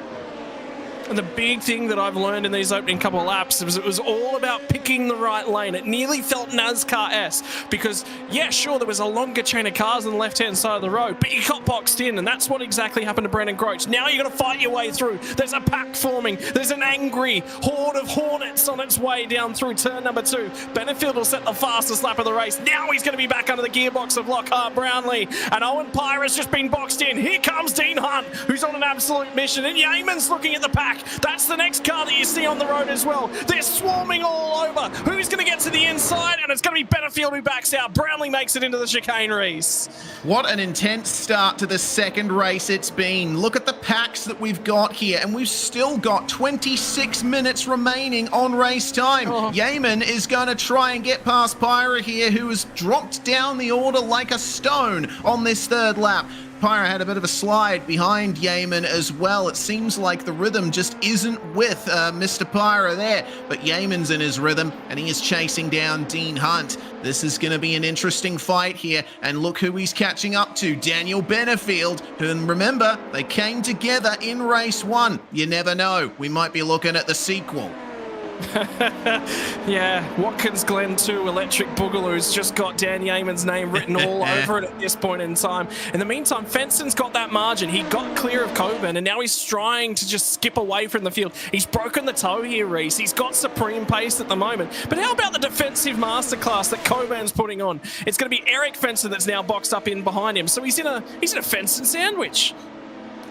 And the big thing that I've learned in these opening couple of laps was it was all about picking the right lane. It nearly felt NASCAR-esque because, yeah, sure, there was a longer chain of cars on the left-hand side of the road, but you got boxed in, and that's what exactly happened to Brandon Groach. Now you're going to fight your way through. There's a pack forming. There's an angry horde of Hornets on its way down through turn number 2. Benefield will set the fastest lap of the race. Now he's going to be back under the gearbox of Lockhart Brownlee, and Owen Pyra's just been boxed in. Here comes Dean Hunt, who's on an absolute mission, and Yeaman's looking at the pack. That's the next car that you see on the road as well. They're swarming all over. Who's going to get to the inside? And it's going to be Benefield who backs out. Brownlee makes it into the chicane race. What an intense start to the second race it's been. Look at the packs that we've got here, and we've still got 26 minutes remaining on race time. Yeaman is going to try and get past Pyra here, who has dropped down the order like a stone on this third lap. Pyra had a bit of a slide behind Yeaman as well. It seems like the rhythm just isn't with Mr. Pyra there, but Yeaman's in his rhythm and he is chasing down Dean Hunt. This is going to be an interesting fight here, and look who he's catching up to, Daniel Benefield, who, remember, they came together in race 1. You never know, we might be looking at the sequel. Yeah, Watkins Glen 2 Electric Boogaloo's just got Dan Yeaman's name written all over it at this point in time. In the meantime, Fenson's got that margin. He got clear of Coburn, and now he's trying to just skip away from the field. He's broken the toe here, Reese. He's got supreme pace at the moment. But how about the defensive masterclass that Coburn's putting on? It's going to be Eric Fenson that's now boxed up in behind him. So he's in a Fenson sandwich.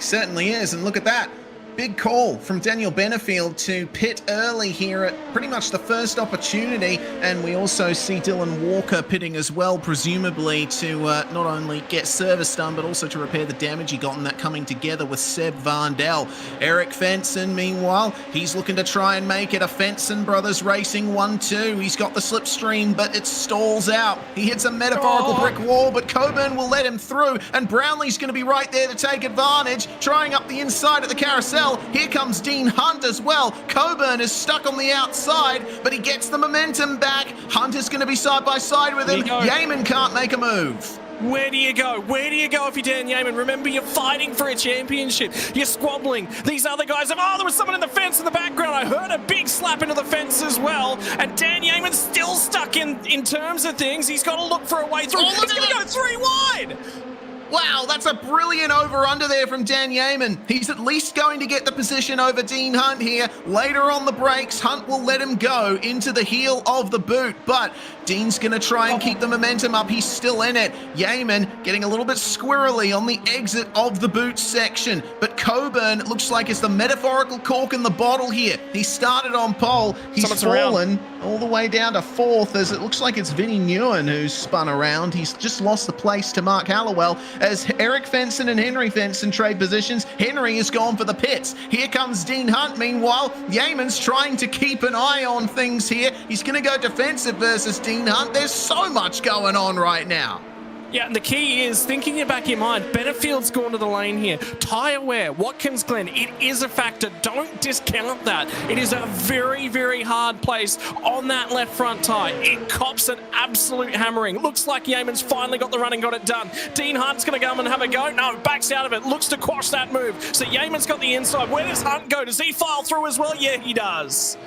Certainly is, and look at that. Big call from Daniel Benefield to pit early here at pretty much the first opportunity, and we also see Dylan Walker pitting as well, presumably to not only get service done, but also to repair the damage he got in that coming together with Seb Varndell. Eric Fenson, meanwhile, he's looking to try and make it a Fenson Brothers Racing 1-2. He's got the slipstream, but it stalls out. He hits a metaphorical brick wall, but Coburn will let him through, and Brownlee's going to be right there to take advantage, trying up the inside of the carousel. Here comes Dean Hunt as well. Coburn is stuck on the outside, but he gets the momentum back. Hunt is going to be side by side with him. Yeaman can't make a move. Where do you go? Where do you go if you're Dan Yeaman? Remember, you're fighting for a championship. You're squabbling. These other guys have, there was someone in the fence in the background. I heard a big slap into the fence as well. And Dan Yeaman's still stuck in terms of things. He's got to look for a way through. He's going to go 3 wide. Wow, that's a brilliant over-under there from Dan Yeaman. He's at least going to get the position over Dean Hunt here. Later on the brakes, Hunt will let him go into the heel of the boot, but Dean's going to try and keep the momentum up. He's still in it. Yeaman getting a little bit squirrely on the exit of the boot section, but Coburn looks like it's the metaphorical cork in the bottle here. He started on pole. He's fallen all the way down to 4th, as it looks like it's Vinnie Nguyen who's spun around. He's just lost the place to Mark Hallowell as Eric Fenson and Henry Fenson trade positions. Henry is gone for the pits. Here comes Dean Hunt. Meanwhile, Yeaman's trying to keep an eye on things here. He's going to go defensive versus Dean Hunt. There's so much going on right now. Yeah, and the key is thinking in the back of your mind, Benefield's gone to the lane here. Tyre wear, Watkins Glen, it is a factor. Don't discount that. It is a very, very hard place on that left front tyre. It cops an absolute hammering. Looks like Yeaman's finally got the run and got it done. Dean Hunt's going to come and have a go. No, backs out of it. Looks to quash that move. So Yeaman's got the inside. Where does Hunt go? Does he file through as well? Yeah, he does.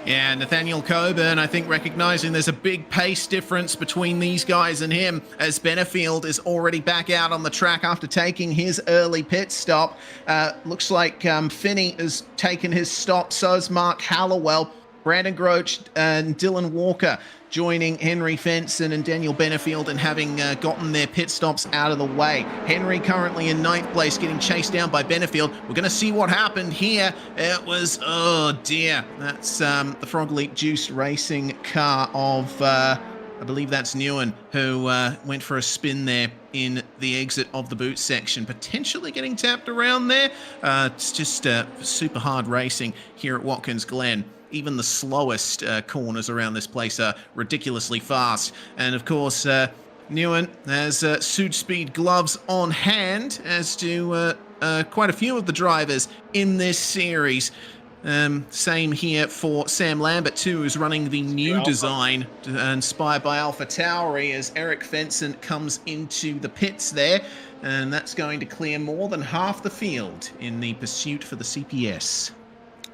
Yeah, Nathaniel Coburn, I think, recognizing there's a big pace difference between these guys and him, as Benefield is already back out on the track after taking his early pit stop. Looks like Finney has taken his stop, so has Mark Hallowell. Brandon Groach and Dylan Walker joining Henry Fenson and Daniel Benefield and having gotten their pit stops out of the way. Henry currently in 9th place, getting chased down by Benefield. We're going to see what happened here. It was, oh dear, that's the Frog Leap Juice Racing car of, I believe that's Nguyen, who went for a spin there in the exit of the boot section, potentially getting tapped around there. It's just super hard racing here at Watkins Glen. Even the slowest corners around this place are ridiculously fast. And of course, Nguyen has Südspeed gloves on hand, as do quite a few of the drivers in this series. Same here for Sam Lambert too, who's running the new design inspired by Alpha Tauri, as Eric Fenson comes into the pits there. And that's going to clear more than half the field in the pursuit for the CPS.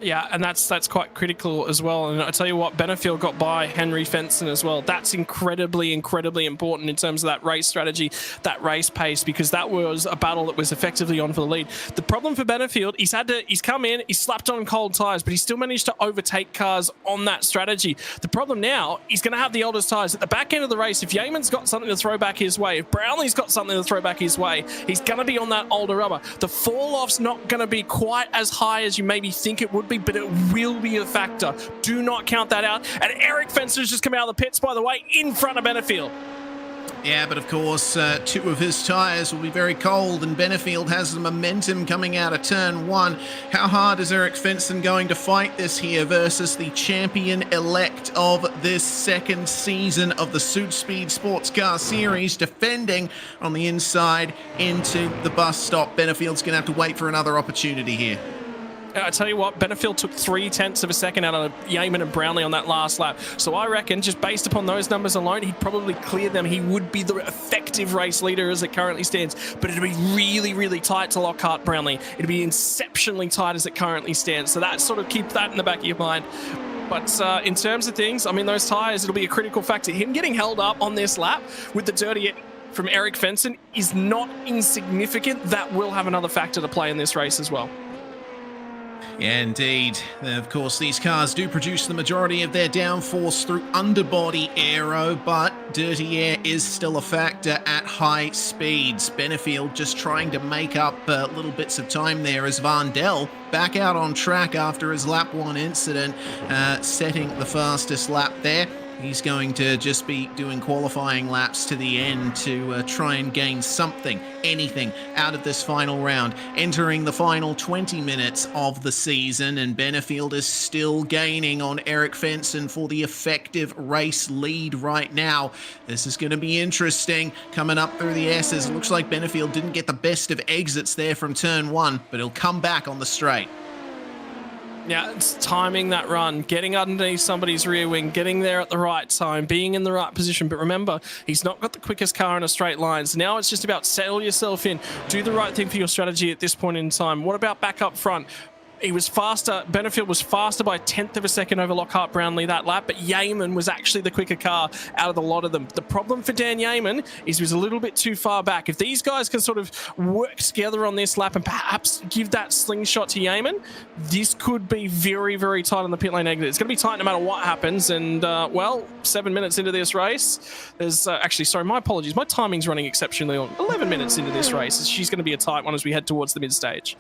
Yeah, and that's quite critical as well. And I tell you what, Benefield got by Henry Fenson as well. That's incredibly important in terms of that race strategy, that race pace, because that was a battle that was effectively on for the lead. The problem for Benefield, he's come in, he's slapped on cold tires, but he still managed to overtake cars on that strategy. The problem now, he's going to have the oldest tires at the back end of the race. If Yeaman's got something to throw back his way, if Brownlee's got something to throw back his way, he's going to be on that older rubber. The fall off's not going to be quite as high as you maybe think it would be, but it will be a factor. Do not count that out. And Eric Fencer's just come out of the pits, by the way, in front of Benefield. Yeah, but of course, two of his tyres will be very cold, and Benefield has the momentum coming out of turn one. How hard is Eric Fenson going to fight this here versus the champion-elect of this second season of the Südspeed Sportscar Series, defending on the inside into the bus stop? Benefield's going to have to wait for another opportunity here. I tell you what, Benefield took 0.3 of a second out of Yeaman and Brownlee on that last lap. So I reckon, just based upon those numbers alone, he'd probably clear them. He would be the effective race leader as it currently stands. But it'd be really tight to Lockhart Brownlee. It'd be exceptionally tight as it currently stands. So that sort of keep that in the back of your mind. But in terms of things, I mean, those tyres, it'll be a critical factor. Him getting held up on this lap with the dirty from Eric Fenson is not insignificant. That will have another factor to play in this race as well. Yeah, indeed. Of course, these cars do produce the majority of their downforce through underbody aero, but dirty air is still a factor at high speeds. Benefield just trying to make up little bits of time there as Van Del back out on track after his lap one incident, setting the fastest lap there. He's going to just be doing qualifying laps to the end to try and gain something, anything out of this final round. Entering the final 20 minutes of the season, and Benefield is still gaining on Eric Fenson for the effective race lead right now. This is going to be interesting coming up through the S's. It looks like Benefield didn't get the best of exits there from turn one, but he'll come back on the straight. Yeah, it's timing that run, getting underneath somebody's rear wing, getting there at the right time, being in the right position. But remember, he's not got the quickest car in a straight line. So now it's just about settle yourself in, do the right thing for your strategy at this point in time. What about back up front? He was faster. Benefield was faster by 1/10 of a second over Lockhart Brownlee that lap, but Yeaman was actually the quicker car out of the lot of them. The problem for Dan Yeaman is he was a little bit too far back. If these guys can sort of work together on this lap and perhaps give that slingshot to Yeaman, this could be very tight on the pit lane exit. It's going to be tight no matter what happens. And, well, 7 minutes into this race, there's actually, sorry, my apologies. My timing's running exceptionally long. 11 minutes into this race. She's going to be a tight one as we head towards the mid-stage.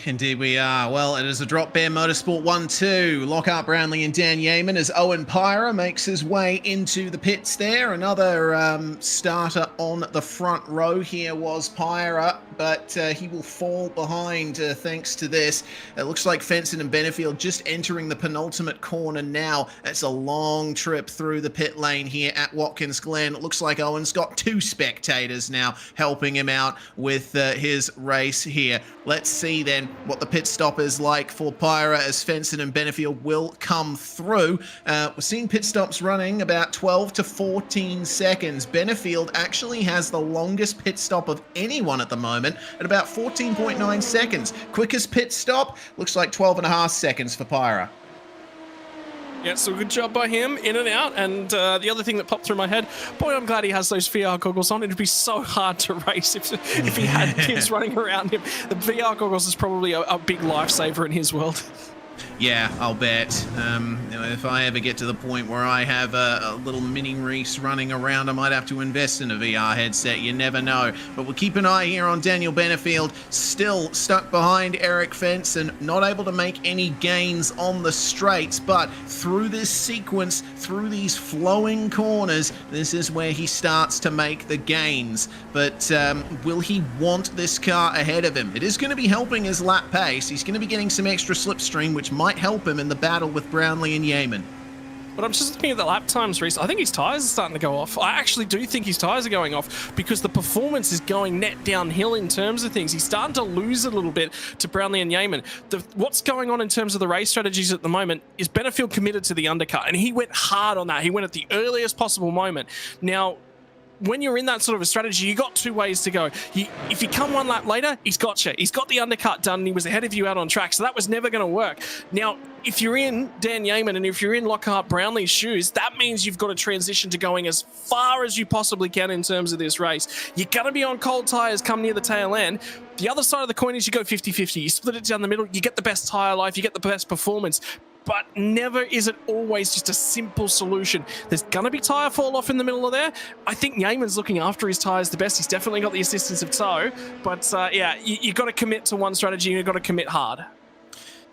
Indeed we are. Well, it is a drop bear Motorsport 1-2. Lockhart Brownlee and Dan Yeaman as Owen Pyra makes his way into the pits there. Another starter on the front row here was Pyra, but he will fall behind thanks to this. It looks like Fenson and Benefield just entering the penultimate corner now. It's a long trip through the pit lane here at Watkins Glen. It looks like Owen's got two spectators now helping him out with his race here. Let's see then what the pit stop is like for Pyra as Fenson and Benefield will come through. We're seeing pit stops running about 12 to 14 seconds. Benefield actually has the longest pit stop of anyone at the moment at about 14.9 seconds. Quickest pit stop looks like 12.5 seconds for Pyra. Yeah, so good job by him, in and out. And the other thing that popped through my head, boy, I'm glad he has those VR goggles on. It'd be so hard to race if he had kids running around him. The VR goggles is probably a big lifesaver in his world. Yeah, I'll bet. If I ever get to the point where I have a little mini race running around, I might have to invest in a VR headset. You never know. But we'll keep an eye here on Daniel Benefield, still stuck behind Eric Fenson, not able to make any gains on the straights. But through this sequence, through these flowing corners, this is where he starts to make the gains. But will he want this car ahead of him? It is going to be helping his lap pace. He's going to be getting some extra slipstream, which might help him in the battle with Brownlee and Yeaman. But I'm just looking at the lap times, Reese. I think his tyres are starting to go off. I actually do think his tyres are going off because the performance is going net downhill in terms of things. He's starting to lose a little bit to Brownlee and Yeaman. What's going on in terms of the race strategies at the moment is Benefield committed to the undercut, and he went hard on that. He went at the earliest possible moment. Now, when you're in that sort of a strategy, you got two ways to go. If you come one lap later, he's got you. He's got the undercut done, and he was ahead of you out on track, so that was never going to work. Now, if you're in Dan Yeaman and if you're in Lockhart Brownlee's shoes, that means you've got to transition to going as far as you possibly can in terms of this race. You're going to be on cold tyres come near the tail end. The other side of the coin is you go 50-50. You split it down the middle, you get the best tyre life, you get the best performance. But never is it always just a simple solution. There's going to be tyre fall off in the middle of there. I think Yeaman's looking after his tyres the best. He's definitely got the assistance of Toe. But yeah, you've got to commit to one strategy and you've got to commit hard.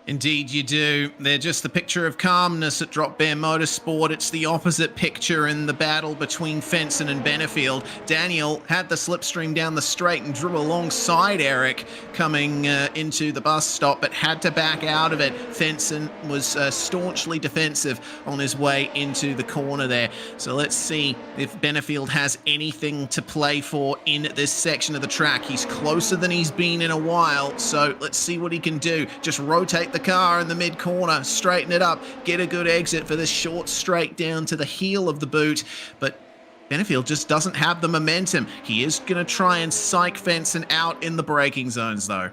Indeed you do. They're just the picture of calmness at Drop Bear Motorsport. It's the opposite picture in the battle between Fenson and Benefield. Daniel had the slipstream down the straight and drew alongside Eric coming into the bus stop, but had to back out of it. Fenson was staunchly defensive on his way into the corner there. So let's see if Benefield has anything to play for in this section of the track. He's closer than he's been in a while, so let's see what he can do. Just rotate the car in the mid corner, straighten it up, get a good exit for this short straight down to the heel of the boot, but Benefield just doesn't have the momentum. He is going to try and psych Fenson out in the braking zones though.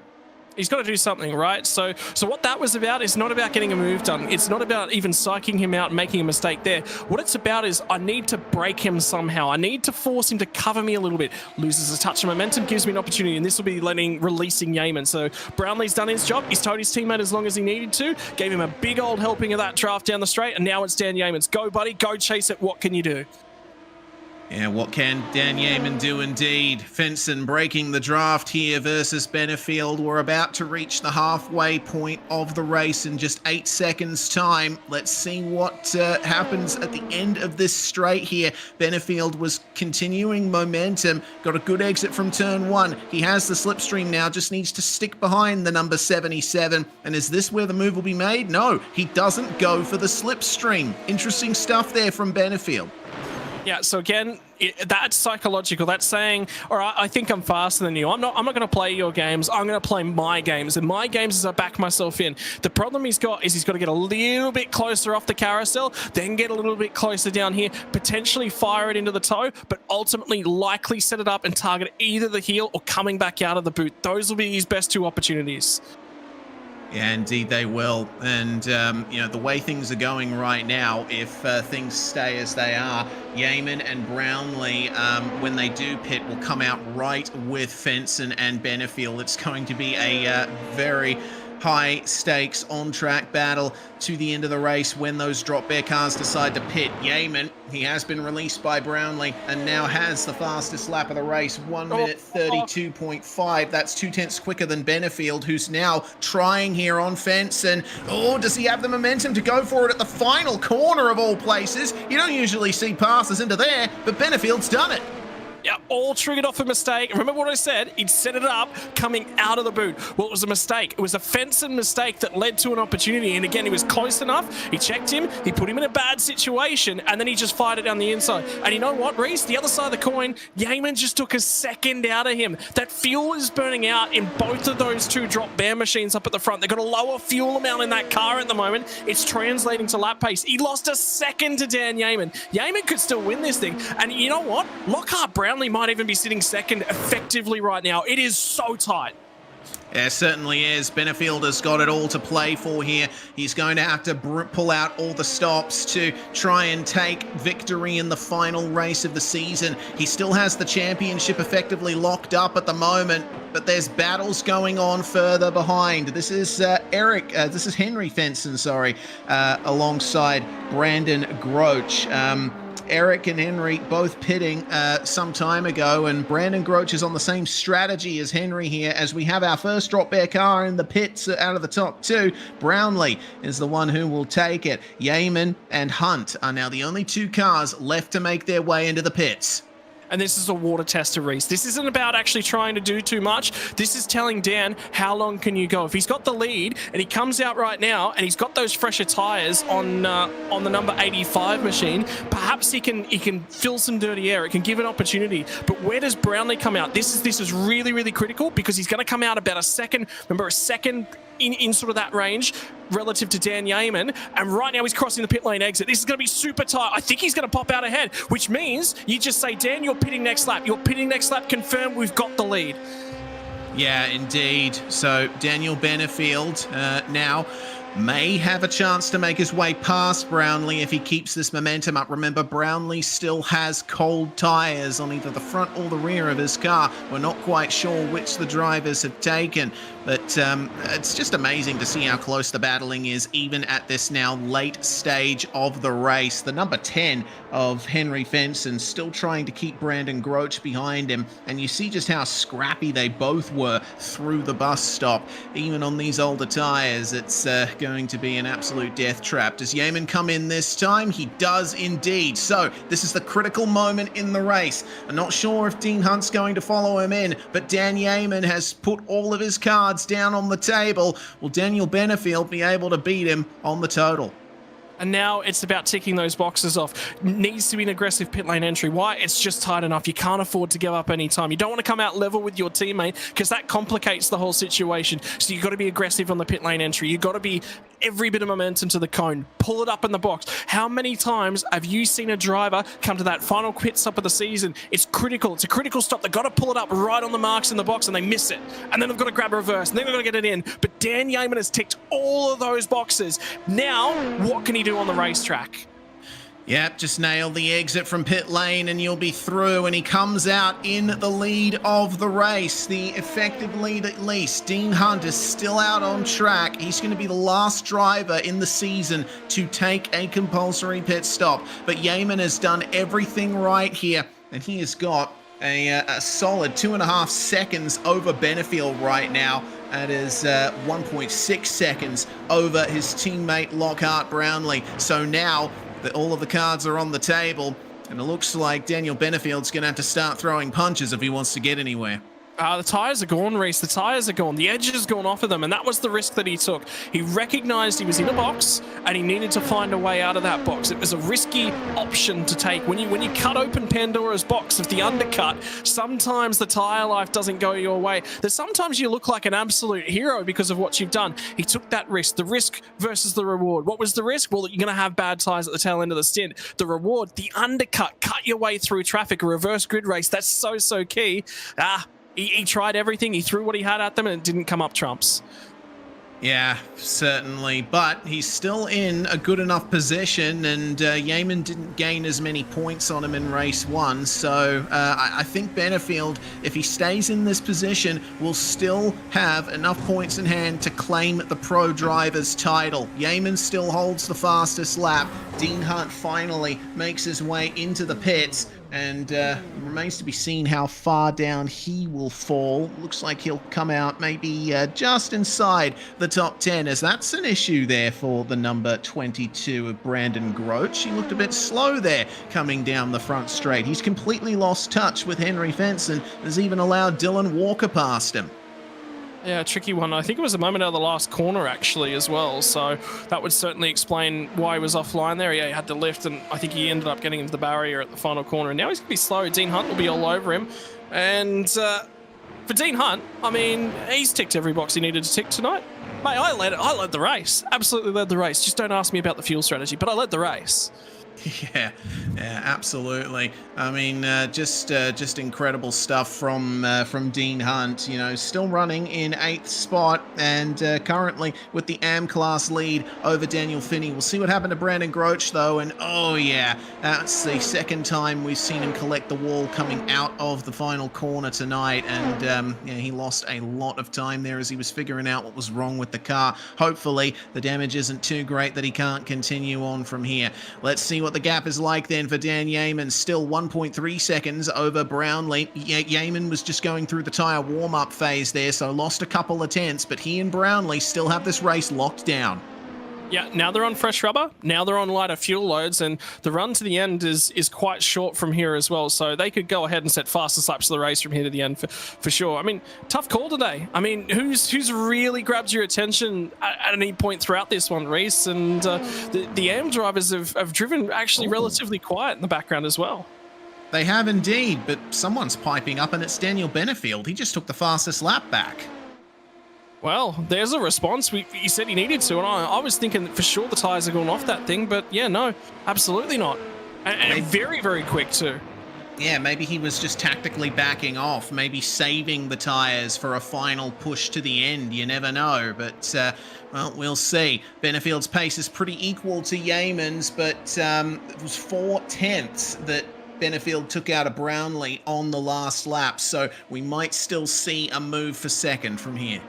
He's got to do something, right? So what that was about is not about getting a move done. It's not about even psyching him out and making a mistake there. What it's about is I need to break him somehow. I need to force him to cover me a little bit. Loses a touch of momentum, gives me an opportunity, and this will be releasing Yeaman. So Brownlee's done his job. He's towed his teammate as long as he needed to. Gave him a big old helping of that draft down the straight, and now it's Dan Yeaman's. Go, buddy. Go chase it. What can you do? Yeah, what can Dan Yeaman do indeed? Fenson breaking the draft here versus Benefield. We're about to reach the halfway point of the race in just 8 seconds time. Let's see what happens at the end of this straight here. Benefield was continuing momentum, got a good exit from turn 1. He has the slipstream now, just needs to stick behind the number 77. And is this where the move will be made? No, he doesn't go for the slipstream. Interesting stuff there from Benefield. Yeah, so again, that's psychological. That's saying, all right, I think I'm faster than you. I'm not going to play your games. I'm going to play my games. And my games is I back myself in. The problem he's got is he's got to get a little bit closer off the carousel, then get a little bit closer down here, potentially fire it into the toe, but ultimately likely set it up and target either the heel or coming back out of the boot. Those will be his best two opportunities. Yeah, indeed they will. And, you know, the way things are going right now, if things stay as they are, Yeaman and Brownlee, when they do pit, will come out right with Fenson and Benefield. It's going to be a very high stakes on track battle to the end of the race when those drop bear cars decide to pit. Yeaman, he has been released by Brownlee and now has the fastest lap of the race, 1 minute 32.5. That's 2/10 quicker than Benefield, who's now trying here on Fenson. Oh, does he have the momentum to go for it at the final corner of all places? You don't usually see passes into there, but Benefield's done it. Yeah, all triggered off a mistake. Remember what I said? He'd set it up coming out of the boot. Well, it was a mistake. It was a Fenson mistake that led to an opportunity. And again, he was close enough. He checked him. He put him in a bad situation. And then he just fired it down the inside. And you know what, Reese? The other side of the coin, Yeaman just took a second out of him. That fuel is burning out in both of those two drop bear machines up at the front. They've got a lower fuel amount in that car at the moment. It's translating to lap pace. He lost a second to Dan Yeaman. Yeaman could still win this thing. And you know what? Lockhart Brownlee might even be sitting second effectively right now. It is so tight. Yeah, certainly is. Benefield has got it all to play for here. He's going to have to pull out all the stops to try and take victory in the final race of the season. He still has the championship effectively locked up at the moment, but there's battles going on further behind. This is this is Henry Fenson, alongside Brandon Groach. Eric and Henry both pitting some time ago, and Brandon Groach is on the same strategy as Henry here as we have our first drop bear car in the pits out of the top two. Brownlee is the one who will take it. Yeaman and Hunt are now the only two cars left to make their way into the pits. And this is a water tester, Reese. This isn't about actually trying to do too much. This is telling Dan, how long can you go? If he's got the lead and he comes out right now and he's got those fresher tires on the number 85 machine, perhaps he can fill some dirty air. It can give an opportunity. But where does Brownlee come out? This is really, really critical because he's going to come out about a second in sort of that range relative to Dan Yeaman. And right now he's crossing the pit lane exit. This is going to be super tight. I think he's going to pop out ahead, which means you just say, Dan, you're pitting next lap. You're pitting next lap, confirmed, we've got the lead. Yeah, indeed. So Daniel Benefield now may have a chance to make his way past Brownlee if he keeps this momentum up. Remember, Brownlee still has cold tyres on either the front or the rear of his car. We're not quite sure which the drivers have taken, but it's just amazing to see how close the battling is, even at this now late stage of the race. The number 10 of Henry Fenson still trying to keep Brandon Groach behind him, and you see just how scrappy they both were through the bus stop. Even on these older tyres, it's going to be an absolute death trap. Does Yeaman come in this time? He does indeed. So this is the critical moment in the race. I'm not sure if Dean Hunt's going to follow him in, but Dan Yeaman has put all of his cards down on the table. Will Daniel Benefield be able to beat him on the total? And now it's about ticking those boxes off. Needs to be an aggressive pit lane entry. Why? It's just tight enough. You can't afford to give up any time. You don't want to come out level with your teammate because that complicates the whole situation. So you've got to be aggressive on the pit lane entry. You've got to be every bit of momentum to the cone. Pull it up in the box. How many times have you seen a driver come to that final pit stop of the season? It's critical. It's a critical stop. They've got to pull it up right on the marks in the box and they miss it. And then they've got to grab a reverse and then they've got to get it in. But Dan Yeaman has ticked all of those boxes. Now, what can he do on the racetrack? Yep, just nail the exit from pit lane and you'll be through. And he comes out in the lead of the race, the effective lead at least. Dean Hunt is still out on track. He's going to be the last driver in the season to take a compulsory pit stop. But Yeaman has done everything right here, and he has got a solid 2.5 seconds over Benefield right now. That is 1.6 seconds over his teammate Lockhart Brownlee. So now that all of the cards are on the table, and it looks like Daniel Benefield's going to have to start throwing punches if he wants to get anywhere. The tyres are gone, Reese. The tyres are gone. The edge has gone off of them, and that was the risk that he took. He recognised he was in a box, and he needed to find a way out of that box. It was a risky option to take. When you cut open Pandora's box of the undercut, sometimes the tyre life doesn't go your way. That sometimes you look like an absolute hero because of what you've done. He took that risk. The risk versus the reward. What was the risk? Well, you're going to have bad tyres at the tail end of the stint. The reward, the undercut, cut your way through traffic, a reverse grid race. That's so key. He tried everything. He threw what he had at them, and it didn't come up trumps. Yeah, certainly. But he's still in a good enough position, and Yeaman didn't gain as many points on him in race 1. So I think Benefield, if he stays in this position, will still have enough points in hand to claim the Pro Drivers title. Yeaman still holds the fastest lap. Dean Hunt finally makes his way into the pits. And remains to be seen how far down he will fall. Looks like he'll come out maybe just inside the top 10, as that's an issue there for the number 22 of Brandon Groach. He looked a bit slow there coming down the front straight. He's completely lost touch with Henry Fenson, has even allowed Dylan Walker past him. Yeah, a tricky one. I think it was a moment out of the last corner, actually, as well. So that would certainly explain why he was offline there. Yeah, he had to lift, and I think he ended up getting into the barrier at the final corner. And now he's going to be slow. Dean Hunt will be all over him. And for Dean Hunt, I mean, he's ticked every box he needed to tick tonight. Mate, I led the race. Absolutely led the race. Just don't ask me about the fuel strategy, but I led the race. Yeah, absolutely. I mean, just incredible stuff from Dean Hunt. You know, still running in 8th spot, and currently with the AM class lead over Daniel Finney. We'll see what happened to Brandon Groach though, and oh yeah, that's the second time we've seen him collect the wall coming out of the final corner tonight, and yeah, he lost a lot of time there as he was figuring out what was wrong with the car. Hopefully, the damage isn't too great that he can't continue on from here. Let's see what the gap is like then for Dan Yeaman. Still 1.3 seconds over Brownlee. Yeaman was just going through the tyre warm-up phase there, so lost a couple of tenths, but he and Brownlee still have this race locked down. Yeah, now they're on fresh rubber. Now they're on lighter fuel loads, and the run to the end is quite short from here as well. So they could go ahead and set fastest laps of the race from here to the end for sure. I mean, tough call today. I mean, who's really grabbed your attention at any point throughout this one, Reese? And the AM drivers have driven actually relatively quiet in the background as well. They have indeed, but someone's piping up, and it's Daniel Benefield. He just took the fastest lap back. Well, there's a response. He said he needed to, and I was thinking for sure the tyres are going off that thing, but yeah, no, absolutely not. And very, very quick too. Yeah, maybe he was just tactically backing off, maybe saving the tyres for a final push to the end. You never know, but, well, we'll see. Benefield's pace is pretty equal to Yeaman's, but it was 4/10 that Benefield took out of Brownlee on the last lap, so we might still see a move for second from here.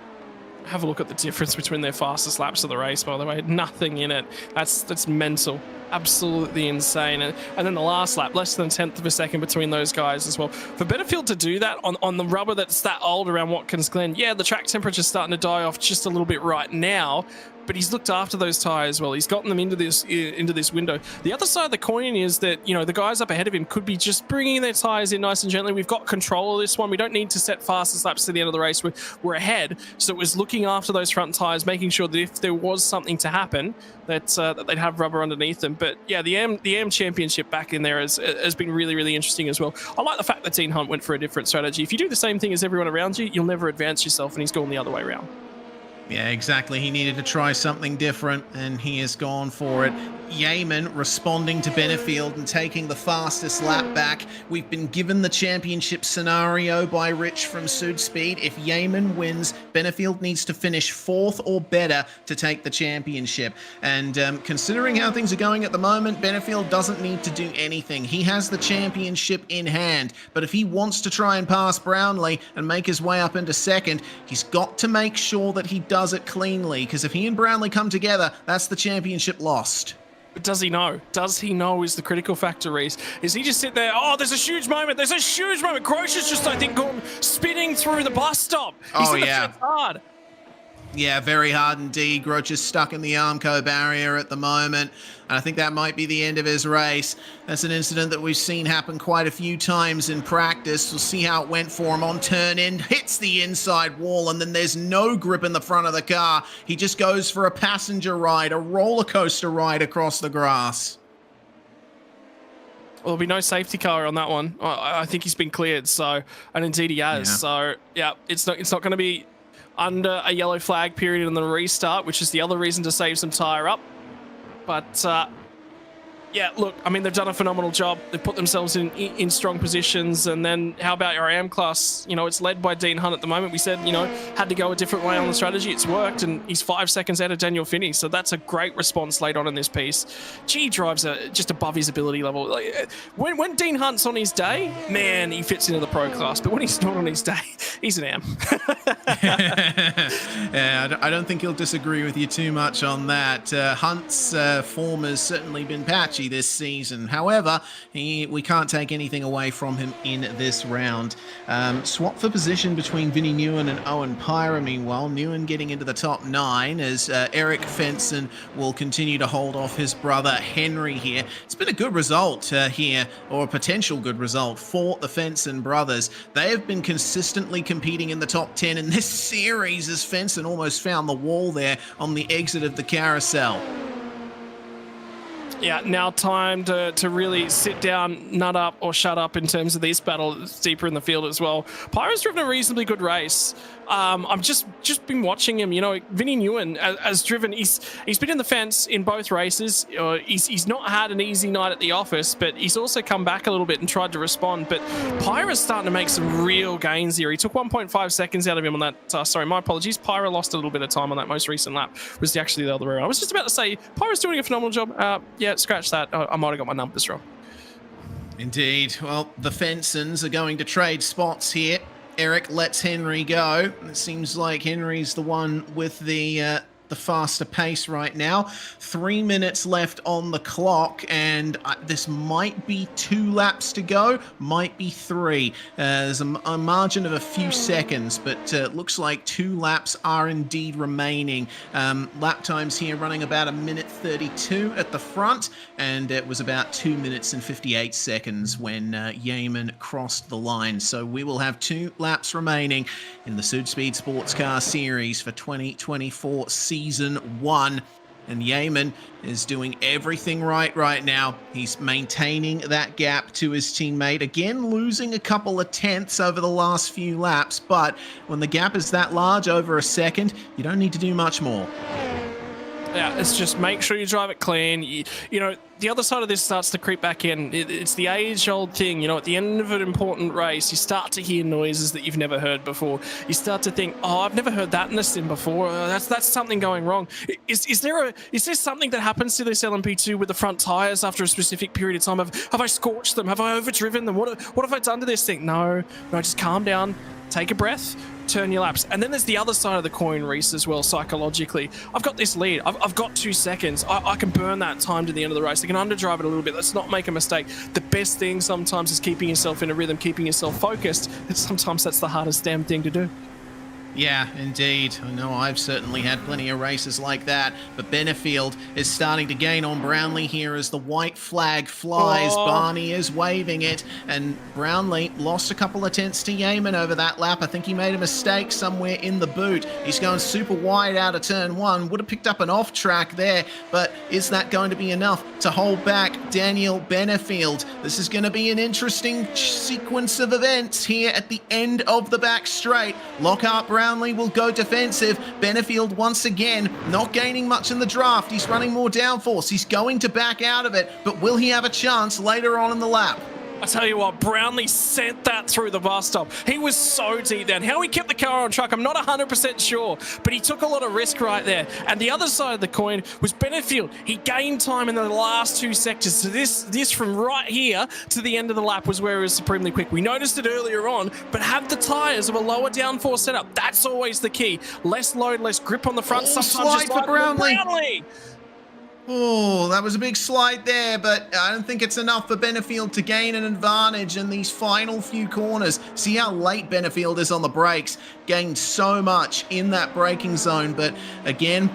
Have a look at the difference between their fastest laps of the race, by the way. Nothing in it. That's mental. Absolutely insane. And then the last lap, less than a tenth of a second between those guys as well. For Benefield to do that on the rubber that's that old around Watkins Glen, yeah, the track temperature's starting to die off just a little bit right now, but he's looked after those tyres well. He's gotten them into this window. The other side of the coin is that, you know, the guys up ahead of him could be just bringing their tyres in nice and gently. We've got control of this one. We don't need to set fastest laps to the end of the race. We're ahead. So it was looking after those front tyres, making sure that if there was something to happen, that they'd have rubber underneath them. But yeah, the AM Championship back in there has been really, really interesting as well. I like the fact that Dean Hunt went for a different strategy. If you do the same thing as everyone around you, you'll never advance yourself, and he's gone the other way around. Yeah, exactly. He needed to try something different, and he has gone for it. Yeaman responding to Benefield and taking the fastest lap back. We've been given the championship scenario by Rich from Südspeed. If Yeaman wins, Benefield needs to finish 4th or better to take the championship. And considering how things are going at the moment, Benefield doesn't need to do anything. He has the championship in hand. But if he wants to try and pass Brownlee and make his way up into second, he's got to make sure that he does it cleanly, because if he and Brownlee come together, that's the championship lost. But does he know? Does he know is the critical factor, Reese? Is he just sit there, oh, there's a huge moment. There's a huge moment. Grosh has just, I think, gone spinning through the bus stop. He's in the fence hard. Yeah, very hard indeed. Groch is stuck in the Armco barrier at the moment, and I think that might be the end of his race. That's an incident that we've seen happen quite a few times in practice. We'll see how it went for him on turn in. Hits the inside wall, and then there's no grip in the front of the car. He just goes for a passenger ride, a roller coaster ride across the grass. Well, there'll be no safety car on that one. I think he's been cleared, so, and indeed he has. Yeah. So, yeah, it's not going to be under a yellow flag period in the restart, which is the other reason to save some tyre up. But yeah, look, I mean, they've done a phenomenal job. They've put themselves in strong positions. And then how about your AM class? You know, it's led by Dean Hunt at the moment. We said, you know, had to go a different way on the strategy. It's worked, and he's 5 seconds out of Daniel Finney. So that's a great response late on in this piece. G drives just above his ability level. Like, when Dean Hunt's on his day, man, he fits into the pro class. But when he's not on his day, he's an AM. Yeah, I don't think he'll disagree with you too much on that. Hunt's form has certainly been patchy this season. However, we can't take anything away from him in this round. Swap for position between Vinnie Newen and Owen Pyra. Meanwhile, Newen getting into the top 9 as Eric Fenson will continue to hold off his brother Henry here. It's been a good result here, or a potential good result for the Fenson brothers. They have been consistently competing in the top 10 in this series as Fenson almost found the wall there on the exit of the carousel. Yeah, now time to really sit down, nut up, or shut up in terms of this battle. It's deeper in the field as well. Pyra's driven a reasonably good race. I'm just been watching him. You know, Vinnie Newen has driven. He's been in the fence in both races. He's not had an easy night at the office, but he's also come back a little bit and tried to respond. But Pyra's starting to make some real gains here. He took 1.5 seconds out of him on that. Sorry, my apologies. Pyra lost a little bit of time on that most recent lap. Was actually the other way around. I was just about to say Pyra's doing a phenomenal job. Yeah, scratch that. I might have got my numbers wrong. Indeed. Well, the Fensons are going to trade spots here. Eric lets Henry go. It seems like Henry's the one with the faster pace right now. 3 minutes left on the clock, and this might be 2 laps to go, might be 3. There's a margin of a few seconds, but it looks like 2 laps are indeed remaining. Lap times here running about 1:32 at the front, and it was about 2 minutes and 58 seconds when Yeaman crossed the line. So we will have 2 laps remaining in the Südspeed Sportscar Series for 2024 Season 1. And Yeaman is doing everything right now. He's maintaining that gap to his teammate. Again, losing a couple of tenths over the last few laps, but when the gap is that large, over a second, you don't need to do much more. Yeah, it's just make sure you drive it clean. You know, the other side of this starts to creep back in. It's the age-old thing. You know, at the end of an important race, you start to hear noises that you've never heard before. You start to think, oh, I've never heard that in the sim before. That's something going wrong. Is there something that happens to this LMP2 with the front tires after a specific period of time? Have I scorched them? Have I overdriven them? What have I done to this thing? No, just calm down, take a breath, turn your laps. And then there's the other side of the coin, Reese, as well, psychologically. I've got this lead. I've got 2 seconds. I can burn that time to the end of the race. I can underdrive it a little bit. Let's not make a mistake. The best thing sometimes is keeping yourself in a rhythm, keeping yourself focused. And sometimes that's the hardest damn thing to do. Yeah, indeed. I know I've certainly had plenty of races like that, but Benefield is starting to gain on Brownlee here as the white flag flies. Oh. Barney is waving it, and Brownlee lost a couple of tenths to Yeaman over that lap. I think he made a mistake somewhere in the boot. He's going super wide out of turn 1. Would have picked up an off track there, but is that going to be enough to hold back Daniel Benefield? This is going to be an interesting sequence of events here at the end of the back straight. Lockhart Brownlee will go defensive. Benefield once again not gaining much in the draft. He's running more downforce. He's going to back out of it, but will he have a chance later on in the lap? I tell you what, Brownlee sent that through the bus stop. He was so deep then. How he kept the car on track, I'm not 100% sure, but he took a lot of risk right there. And the other side of the coin was Benefield. He gained time in the last 2 sectors. So this from right here to the end of the lap was where he was supremely quick. We noticed it earlier on, but have the tires of a lower downforce setup. That's always the key. Less load, less grip on the front. Oh, Sometimes slide for Brownlee. Oh, that was a big slide there, but I don't think it's enough for Benefield to gain an advantage in these final few corners. See how late Benefield is on the brakes. Gained so much in that braking zone, but again,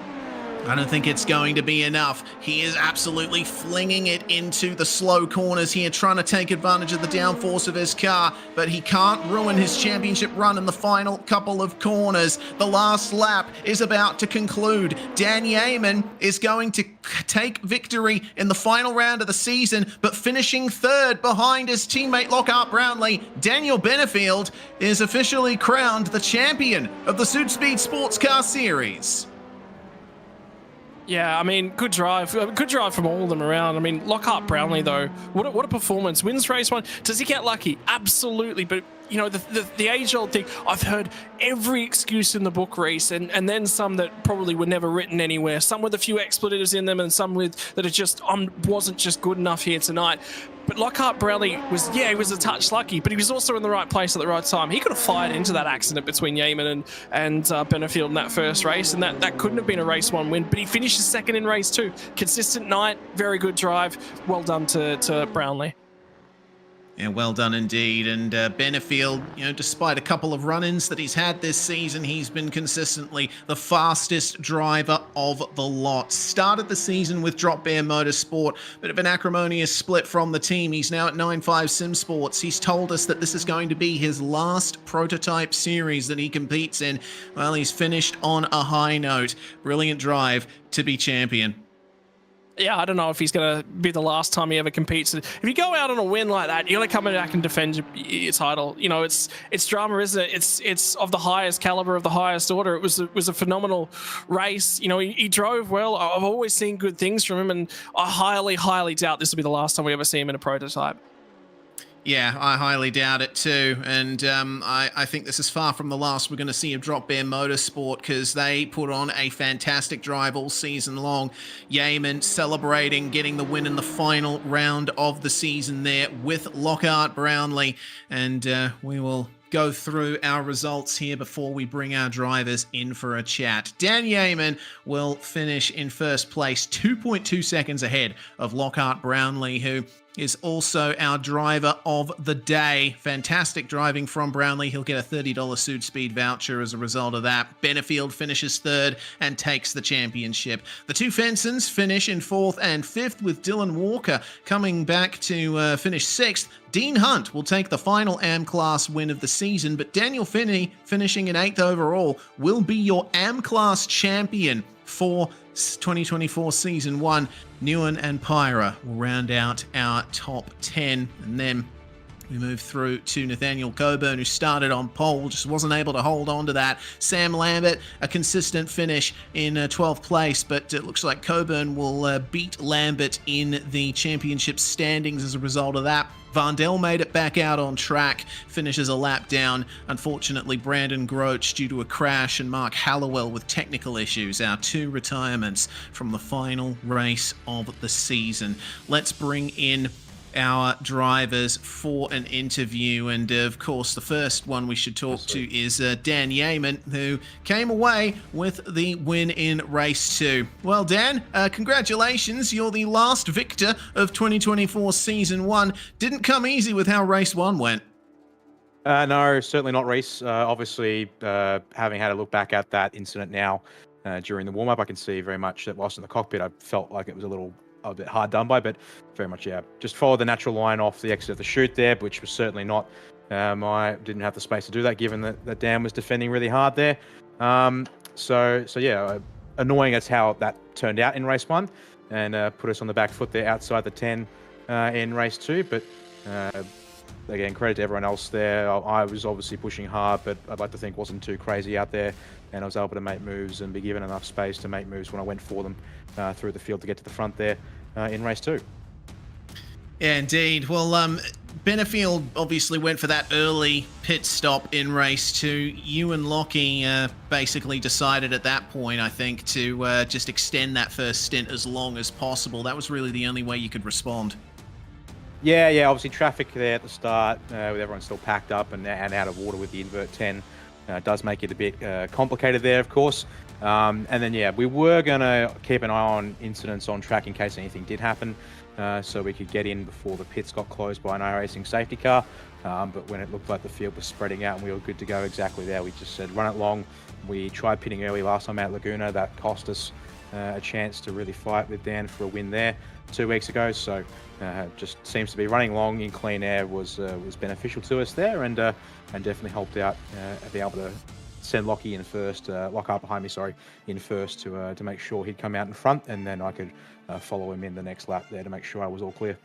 I don't think it's going to be enough. He is absolutely flinging it into the slow corners here, trying to take advantage of the downforce of his car, but he can't ruin his championship run in the final couple of corners. The last lap is about to conclude. Dan Yeaman is going to take victory in the final round of the season, but finishing third behind his teammate Lockhart Brownlee, Daniel Benefield is officially crowned the champion of the Südspeed Sportscar Series. Yeah, I mean, good drive from all of them around. I mean, Lockhart Brownlee, though, what a performance. Wins race 1. Does he get lucky? Absolutely. But, you know, the age-old thing, I've heard every excuse in the book, Reese, and then some that probably were never written anywhere. Some with a few expletives in them and some with that are just, wasn't just good enough here tonight. But Lockhart Brownlee he was a touch lucky, but he was also in the right place at the right time. He could have fired into that accident between Yeaman and Benefield in that first race, and that couldn't have been a race 1 win, but he finishes second in race 2. Consistent night, very good drive. Well done to Brownlee. Yeah, well done indeed. And Benefield, you know, despite a couple of run-ins that he's had this season, he's been consistently the fastest driver of the lot. Started the season with Drop Bear Motorsport, bit of an acrimonious split from the team. He's now at 9.5 Sim Sports. He's told us that this is going to be his last prototype series that he competes in. Well, he's finished on a high note. Brilliant drive to be champion. Yeah, I don't know if he's going to be the last time he ever competes. If you go out on a win like that, you're going to come back and defend your title. You know, it's drama, isn't it? It's of the highest caliber, of the highest order. It was a phenomenal race. You know, he drove well. I've always seen good things from him, and I highly, highly doubt this will be the last time we ever see him in a prototype. Yeah, I highly doubt it too, and I think this is far from the last we're going to see of Drop Bear Motorsport, because they put on a fantastic drive all season long. Yeaman celebrating getting the win in the final round of the season there with Lockhart Brownlee, and we will go through our results here before we bring our drivers in for a chat. Dan Yeaman will finish in first place, 2.2 seconds ahead of Lockhart Brownlee, who is also our driver of the day. Fantastic driving from Brownlee. He'll get a $30 Südspeed voucher as a result of that. Benefield finishes third and takes the championship. The two Fensons finish in fourth and fifth, with Dylan Walker coming back to finish sixth. Dean Hunt will take the final AM Class win of the season, but Daniel Finney, finishing in eighth overall, will be your AM Class champion for 2024 Season 1. Newen and Pyra will round out our top 10. And then we move through to Nathaniel Coburn, who started on pole, just wasn't able to hold on to that. Sam Lambert, a consistent finish in 12th place, but it looks like Coburn will beat Lambert in the championship standings as a result of that. Vandel made it back out on track, finishes a lap down. Unfortunately, Brandon Groach due to a crash, and Mark Hallowell with technical issues, our 2 retirements from the final race of the season. Let's bring in our drivers for an interview, and of course the first one we should talk to is Dan Yeaman, who came away with the win in race 2. Well, Dan, congratulations, you're the last victor of 2024 season 1. Didn't come easy with how race 1 went. No, certainly not, Reese. Obviously, having had a look back at that incident now during the warm-up, I can see very much that whilst in the cockpit I felt like it was a bit hard done by, but very much, just followed the natural line off the exit of the chute there, which was certainly not, I didn't have the space to do that given that Dan was defending really hard there. So annoying as how that turned out in race 1, and put us on the back foot there outside the 10 in race 2, but again, credit to everyone else there. I was obviously pushing hard, but I'd like to think wasn't too crazy out there, and I was able to make moves and be given enough space to make moves when I went for them through the field to get to the front there in race 2. Yeah, indeed. Well, Benefield obviously went for that early pit stop in race 2. You and Lockie basically decided at that point, I think, to just extend that first stint as long as possible. That was really the only way you could respond. Yeah, obviously traffic there at the start, with everyone still packed up and out of water with the invert 10, does make it a bit complicated there, of course. And then, we were going to keep an eye on incidents on track in case anything did happen, so we could get in before the pits got closed by an iRacing safety car. But when it looked like the field was spreading out and we were good to go exactly there, we just said run it long. We tried pitting early last time out at Laguna. That cost us a chance to really fight with Dan for a win there 2 weeks ago. So just seems to be running long in clean air was beneficial to us there, and definitely helped out be able to send Lockie in first, Lockhart behind me, in first to make sure he'd come out in front, and then I could follow him in the next lap there to make sure I was all clear.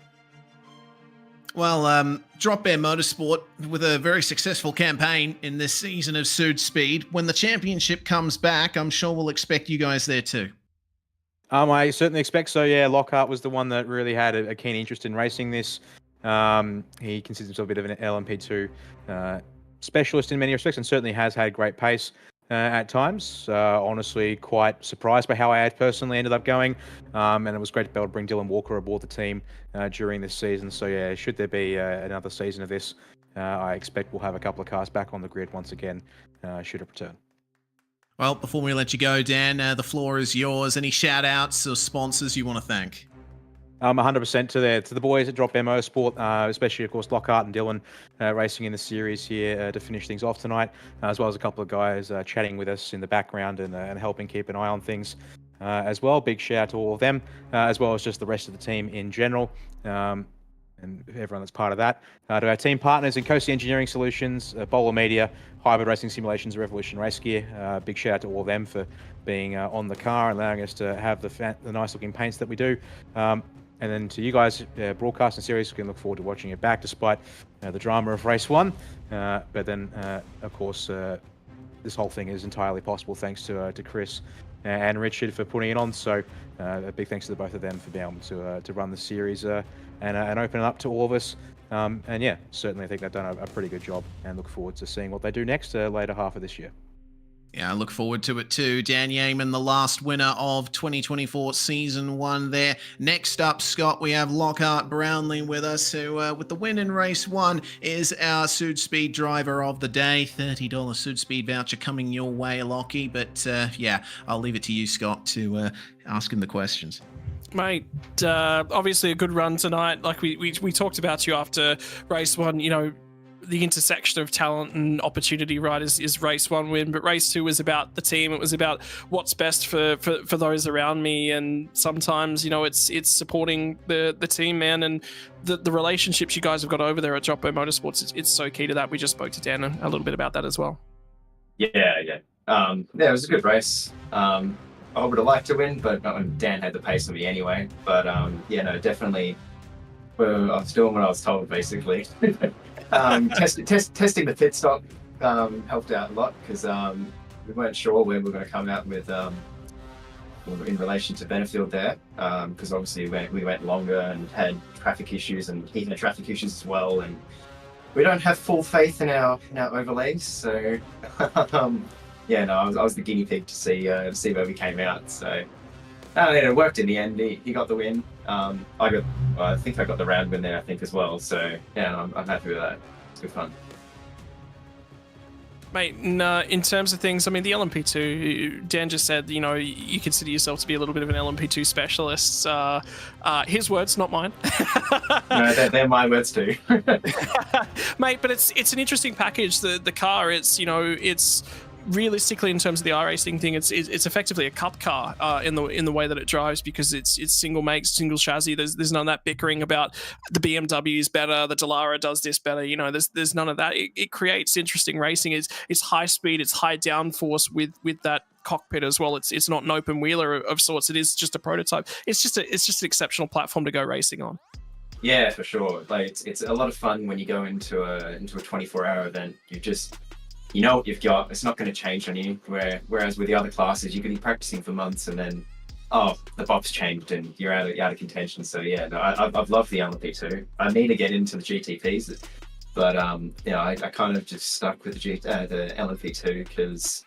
Well, Drop Bear Motorsport with a very successful campaign in this season of Südspeed. When the championship comes back, I'm sure we'll expect you guys there too. I certainly expect so. Yeah, Lockhart was the one that really had a keen interest in racing this. He considers himself a bit of an LMP2 specialist in many respects, and certainly has had great pace at times. Honestly, quite surprised by how I had personally ended up going, and it was great to be able to bring Dylan Walker aboard the team during this season. So yeah, should there be another season of this, I expect we'll have a couple of cars back on the grid once again, should it return. Well, before we let you go, Dan, the floor is yours. Any shout-outs or sponsors you want to thank? 100% to the boys at Drop Bear Motorsport, especially, of course, Lockhart and Dylan racing in the series here to finish things off tonight, as well as a couple of guys chatting with us in the background and helping keep an eye on things as well. Big shout out to all of them, as well as just the rest of the team in general. And everyone that's part of that. To our team partners in Coasty Engineering Solutions, Bowler Media, Hybrid Racing Simulations, Revolution Race Gear. Big shout out to all of them for being on the car and allowing us to have the nice looking paints that we do. And then to you guys, broadcasting series, we can look forward to watching it back despite the drama of race 1. But then, of course, this whole thing is entirely possible thanks to Chris and Richard for putting it on. So a big thanks to the both of them for being able to run the series and open it up to all of us. And yeah, certainly I think they've done a pretty good job, and look forward to seeing what they do next later half of this year. Yeah, I look forward to it too. Dan Yeaman, the last winner of 2024 Season 1 there. Next up, Scott, we have Lockhart Brownlee with us, who, with the win in Race 1, is our Südspeed driver of the day. $30 Südspeed voucher coming your way, Lockie. But yeah, I'll leave it to you, Scott, to ask him the questions. Mate, obviously a good run tonight. Like we talked about you after Race 1, you know, the intersection of talent and opportunity, right, is Race 1 win, but Race 2 was about the team. It was about what's best for those around me, and sometimes, you know, it's supporting the team, man, and the relationships you guys have got over there at Drop Bear Motorsports. It's so key to that. We just spoke to Dan a little bit about that as well. Yeah, it was a good race. I would have liked to win, but Dan had the pace on me anyway. But yeah, no, definitely. Well, I was doing what I was told, basically. Testing the pit stop helped out a lot because we weren't sure where we were going to come out with in relation to Benefield there, because obviously we went longer and had traffic issues and even the traffic issues as well, and we don't have full faith in our overlays. So yeah, no, I was the guinea pig to see where we came out. So it worked in the end. He got the win. I think I got the round win there, I think, as well. So yeah, I'm happy with that. It's good fun. Mate, in terms of things, I mean, the LMP2, Dan just said, you know, you consider yourself to be a little bit of an LMP2 specialist. His words, not mine. No, they're my words too. Mate, but it's an interesting package. The car, it's realistically, in terms of the iRacing thing, it's effectively a cup car in the way that it drives, because it's single make, single chassis. There's none of that bickering about the BMW is better, the Dallara does this better. You know, there's none of that. It creates interesting racing. It's high speed, it's high downforce with that cockpit as well. It's not an open wheeler of sorts. It is just a prototype. It's just an exceptional platform to go racing on. Yeah, for sure. Like it's a lot of fun when you go into a 24-hour event. You know what you've got. It's not going to change on you. Whereas with the other classes, you could be practicing for months and then, the bob's changed and you're out of contention. So yeah, no, I've loved the LMP2. I need to get into the GTPs, but I kind of just stuck with the LMP2 because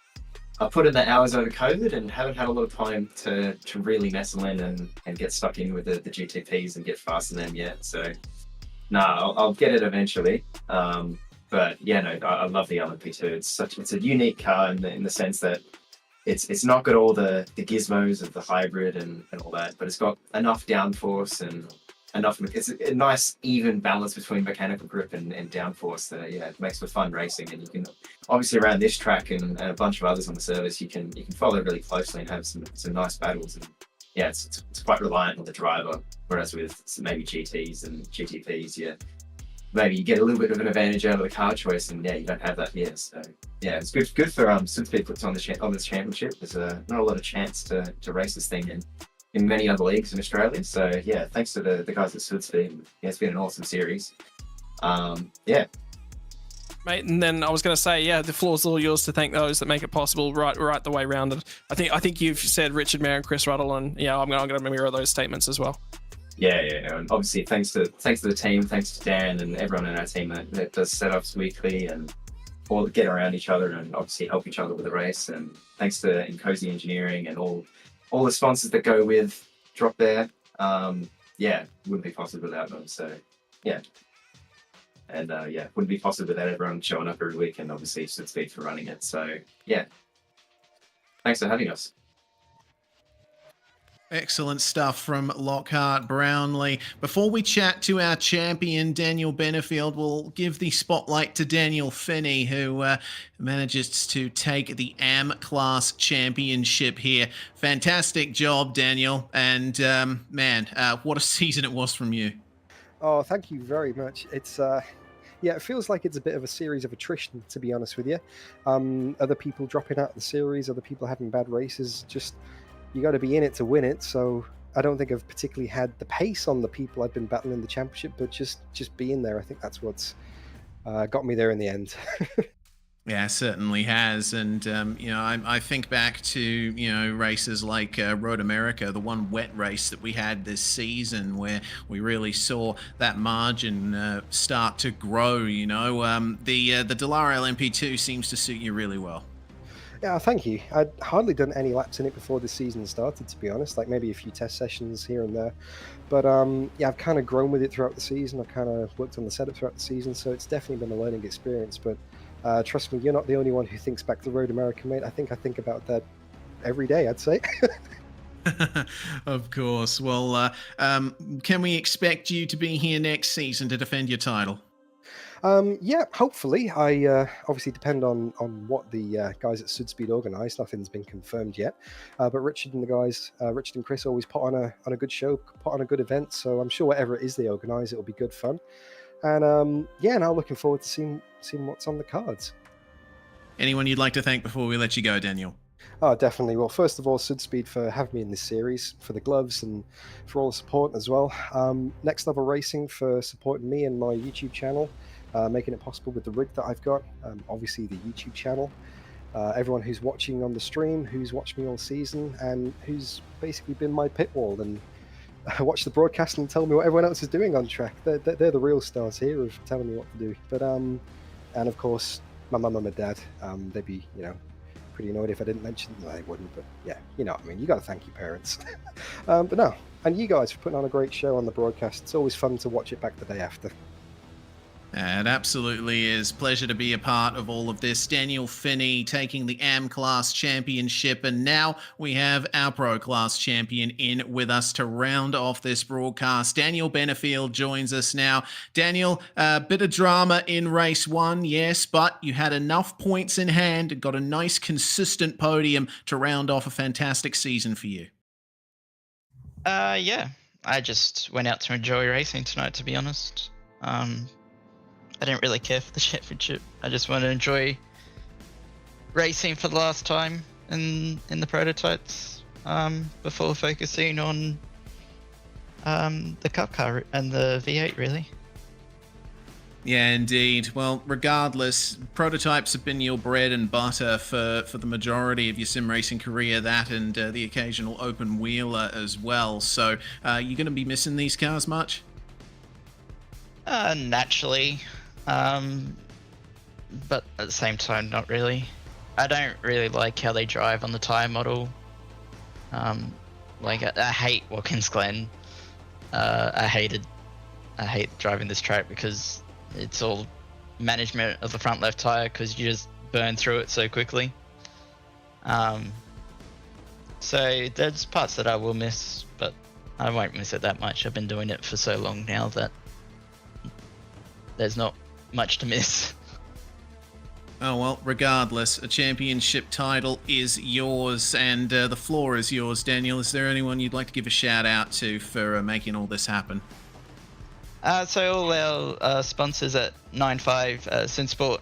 I put in the hours over COVID and haven't had a lot of time to really nestle in and get stuck in with the GTPs and get fast in them yet. So I'll get it eventually. But yeah, no, I love the LMP2. It's a unique car in the sense that it's not got all the gizmos of the hybrid and all that, but it's got enough downforce and it's a nice even balance between mechanical grip and downforce that it makes for fun racing. And you can obviously around this track and a bunch of others on the service, you can follow really closely and have some nice battles. And yeah, it's quite reliant on the driver, whereas with maybe GTs and GTPs, maybe you get a little bit of an advantage out of the car choice, and you don't have that here. So yeah, it's good for Südspeed puts on this championship. There's not a lot of chance to race this thing in many other leagues in Australia. So yeah, thanks to the guys at Südspeed. Yeah, it's been an awesome series. Yeah. Mate, and then I was going to say, the floor's all yours to thank those that make it possible right the way around. And I think you've said Richard Mayer and Chris Ruddle, and I'm going to mirror those statements as well. Yeah, and obviously thanks to the team, thanks to Dan and everyone in our team that does setups weekly and all get around each other and obviously help each other with the race. And thanks to Cozy Engineering and all the sponsors that go with Drop there. Wouldn't be possible without them. So yeah, and wouldn't be possible without everyone showing up every week, and obviously Südspeed for running it. So yeah, thanks for having us. Excellent stuff from Lockhart Brownlee. Before we chat to our champion, Daniel Benefield, we'll give the spotlight to Daniel Finney, who manages to take the AM Class Championship here. Fantastic job, Daniel. And, what a season it was from you. Oh, thank you very much. It's... it feels like it's a bit of a series of attrition, to be honest with you. Other people dropping out of the series, other people having bad races, just... You got to be in it to win it, so I don't think I've particularly had the pace on the people I've been battling in the championship, but just being there, I think that's what's got me there in the end. Yeah, certainly has. And, I think back to, races like Road America, the one wet race that we had this season where we really saw that margin start to grow, The Dallara LMP2 seems to suit you really well. Yeah, thank you. I'd hardly done any laps in it before the season started, to be honest, like maybe a few test sessions here and there. But I've kind of grown with it throughout the season. I've kind of worked on the setup throughout the season, so it's definitely been a learning experience. But trust me, you're not the only one who thinks back to Road America, mate. I think about that every day, I'd say. Of course. Well, can we expect you to be here next season to defend your title? Hopefully. I obviously depend on what the guys at Südspeed organise. Nothing's been confirmed yet, but Richard and the guys, Richard and Chris, always put on a good show, put on a good event. So I'm sure whatever it is they organise, it'll be good fun. And now looking forward to seeing what's on the cards. Anyone you'd like to thank before we let you go, Daniel? Oh, definitely. Well, first of all, Südspeed for having me in this series, for the gloves and for all the support as well. Next Level Racing for supporting me and my YouTube channel, making it possible with the rig that I've got. Obviously, the YouTube channel. Everyone who's watching on the stream, who's watched me all season, and who's basically been my pit wall and watch the broadcast and tell me what everyone else is doing on track. They're the real stars here of telling me what to do. But and of course, my mum and my dad, they'd be pretty annoyed if I didn't mention them. No, they wouldn't, but yeah, you know what I mean. You got to thank your parents. But no, and you guys for putting on a great show on the broadcast. It's always fun to watch it back the day after. It absolutely is. Pleasure to be a part of all of this. Daniel Finney taking the AM Class Championship, and now we have our Pro Class Champion in with us to round off this broadcast. Daniel Benefield joins us now. Daniel, a bit of drama in race 1, yes, but you had enough points in hand and got a nice consistent podium to round off a fantastic season for you. Yeah, I just went out to enjoy racing tonight, to be honest. I didn't really care for the championship. I just wanted to enjoy racing for the last time in the prototypes before focusing on the Cup car and the V8, really. Yeah, indeed. Well, regardless, prototypes have been your bread and butter for the majority of your sim racing career, that and the occasional open wheeler as well. So you're going to be missing these cars much? Naturally. But at the same time, not really. I don't really like how they drive on the tire model. Like I hate Watkins Glen. I hate driving this track because it's all management of the front left tire because you just burn through it so quickly. So there's parts that I will miss, but I won't miss it that much. I've been doing it for so long now that there's not much to miss. Oh, well, regardless, a championship title is yours, and the floor is yours, Daniel. Is there anyone you'd like to give a shout out to for making all this happen? So all our sponsors at 9.5, Synsport,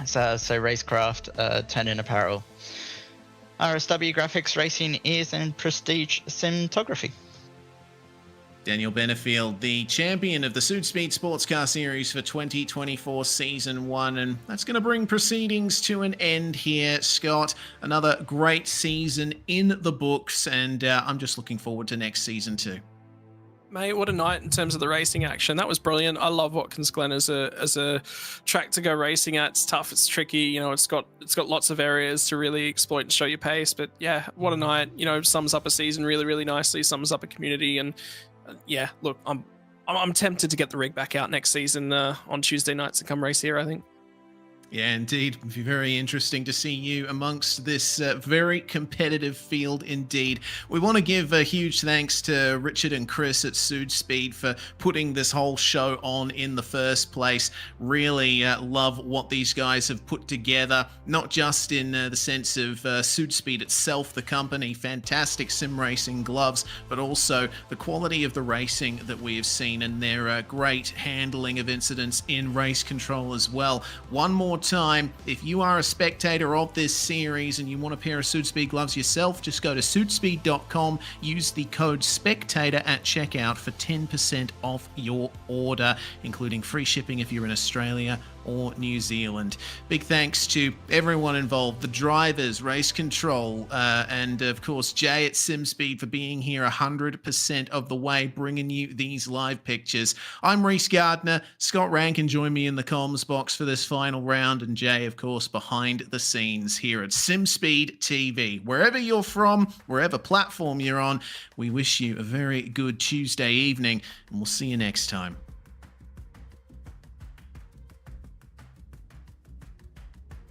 so Racecraft, Turn In Apparel, RSW Graphics, Racing Ears, and Prestige Cinematography. Daniel Benefield, the champion of the Südspeed Sportscar Series for 2024 Season 1, and that's going to bring proceedings to an end here, Scott. Another great season in the books, and I'm just looking forward to next season too. Mate, what a night in terms of the racing action. That was brilliant. I love Watkins Glen as a track to go racing at. It's tough, it's tricky, you know, it's got lots of areas to really exploit and show your pace. But yeah, what a night, you know, sums up a season really, really nicely, sums up a community. And yeah, look, I'm tempted to get the rig back out next season on Tuesday nights to come race here, I think. Yeah, indeed. It'd be very interesting to see you amongst this very competitive field indeed. We want to give a huge thanks to Richard and Chris at Südspeed for putting this whole show on in the first place. Really love what these guys have put together, not just in the sense of Südspeed itself, the company, fantastic sim racing gloves, but also the quality of the racing that we have seen and their great handling of incidents in race control as well. One more time, if you are a spectator of this series and you want a pair of Südspeed gloves yourself, just go to Südspeed.com, use the code SPECTATOR at checkout for 10% off your order, including free shipping if you're in Australia or New Zealand. Big thanks to everyone involved, the drivers, race control, and of course Jay at SimSpeed for being here 100% of the way, bringing you these live pictures. I'm Reese Gardner. Scott Rankin joined me in the comms box for this final round, and Jay, of course, behind the scenes here at SimSpeed TV. Wherever you're from, wherever platform you're on, we wish you a very good Tuesday evening, and we'll see you next time.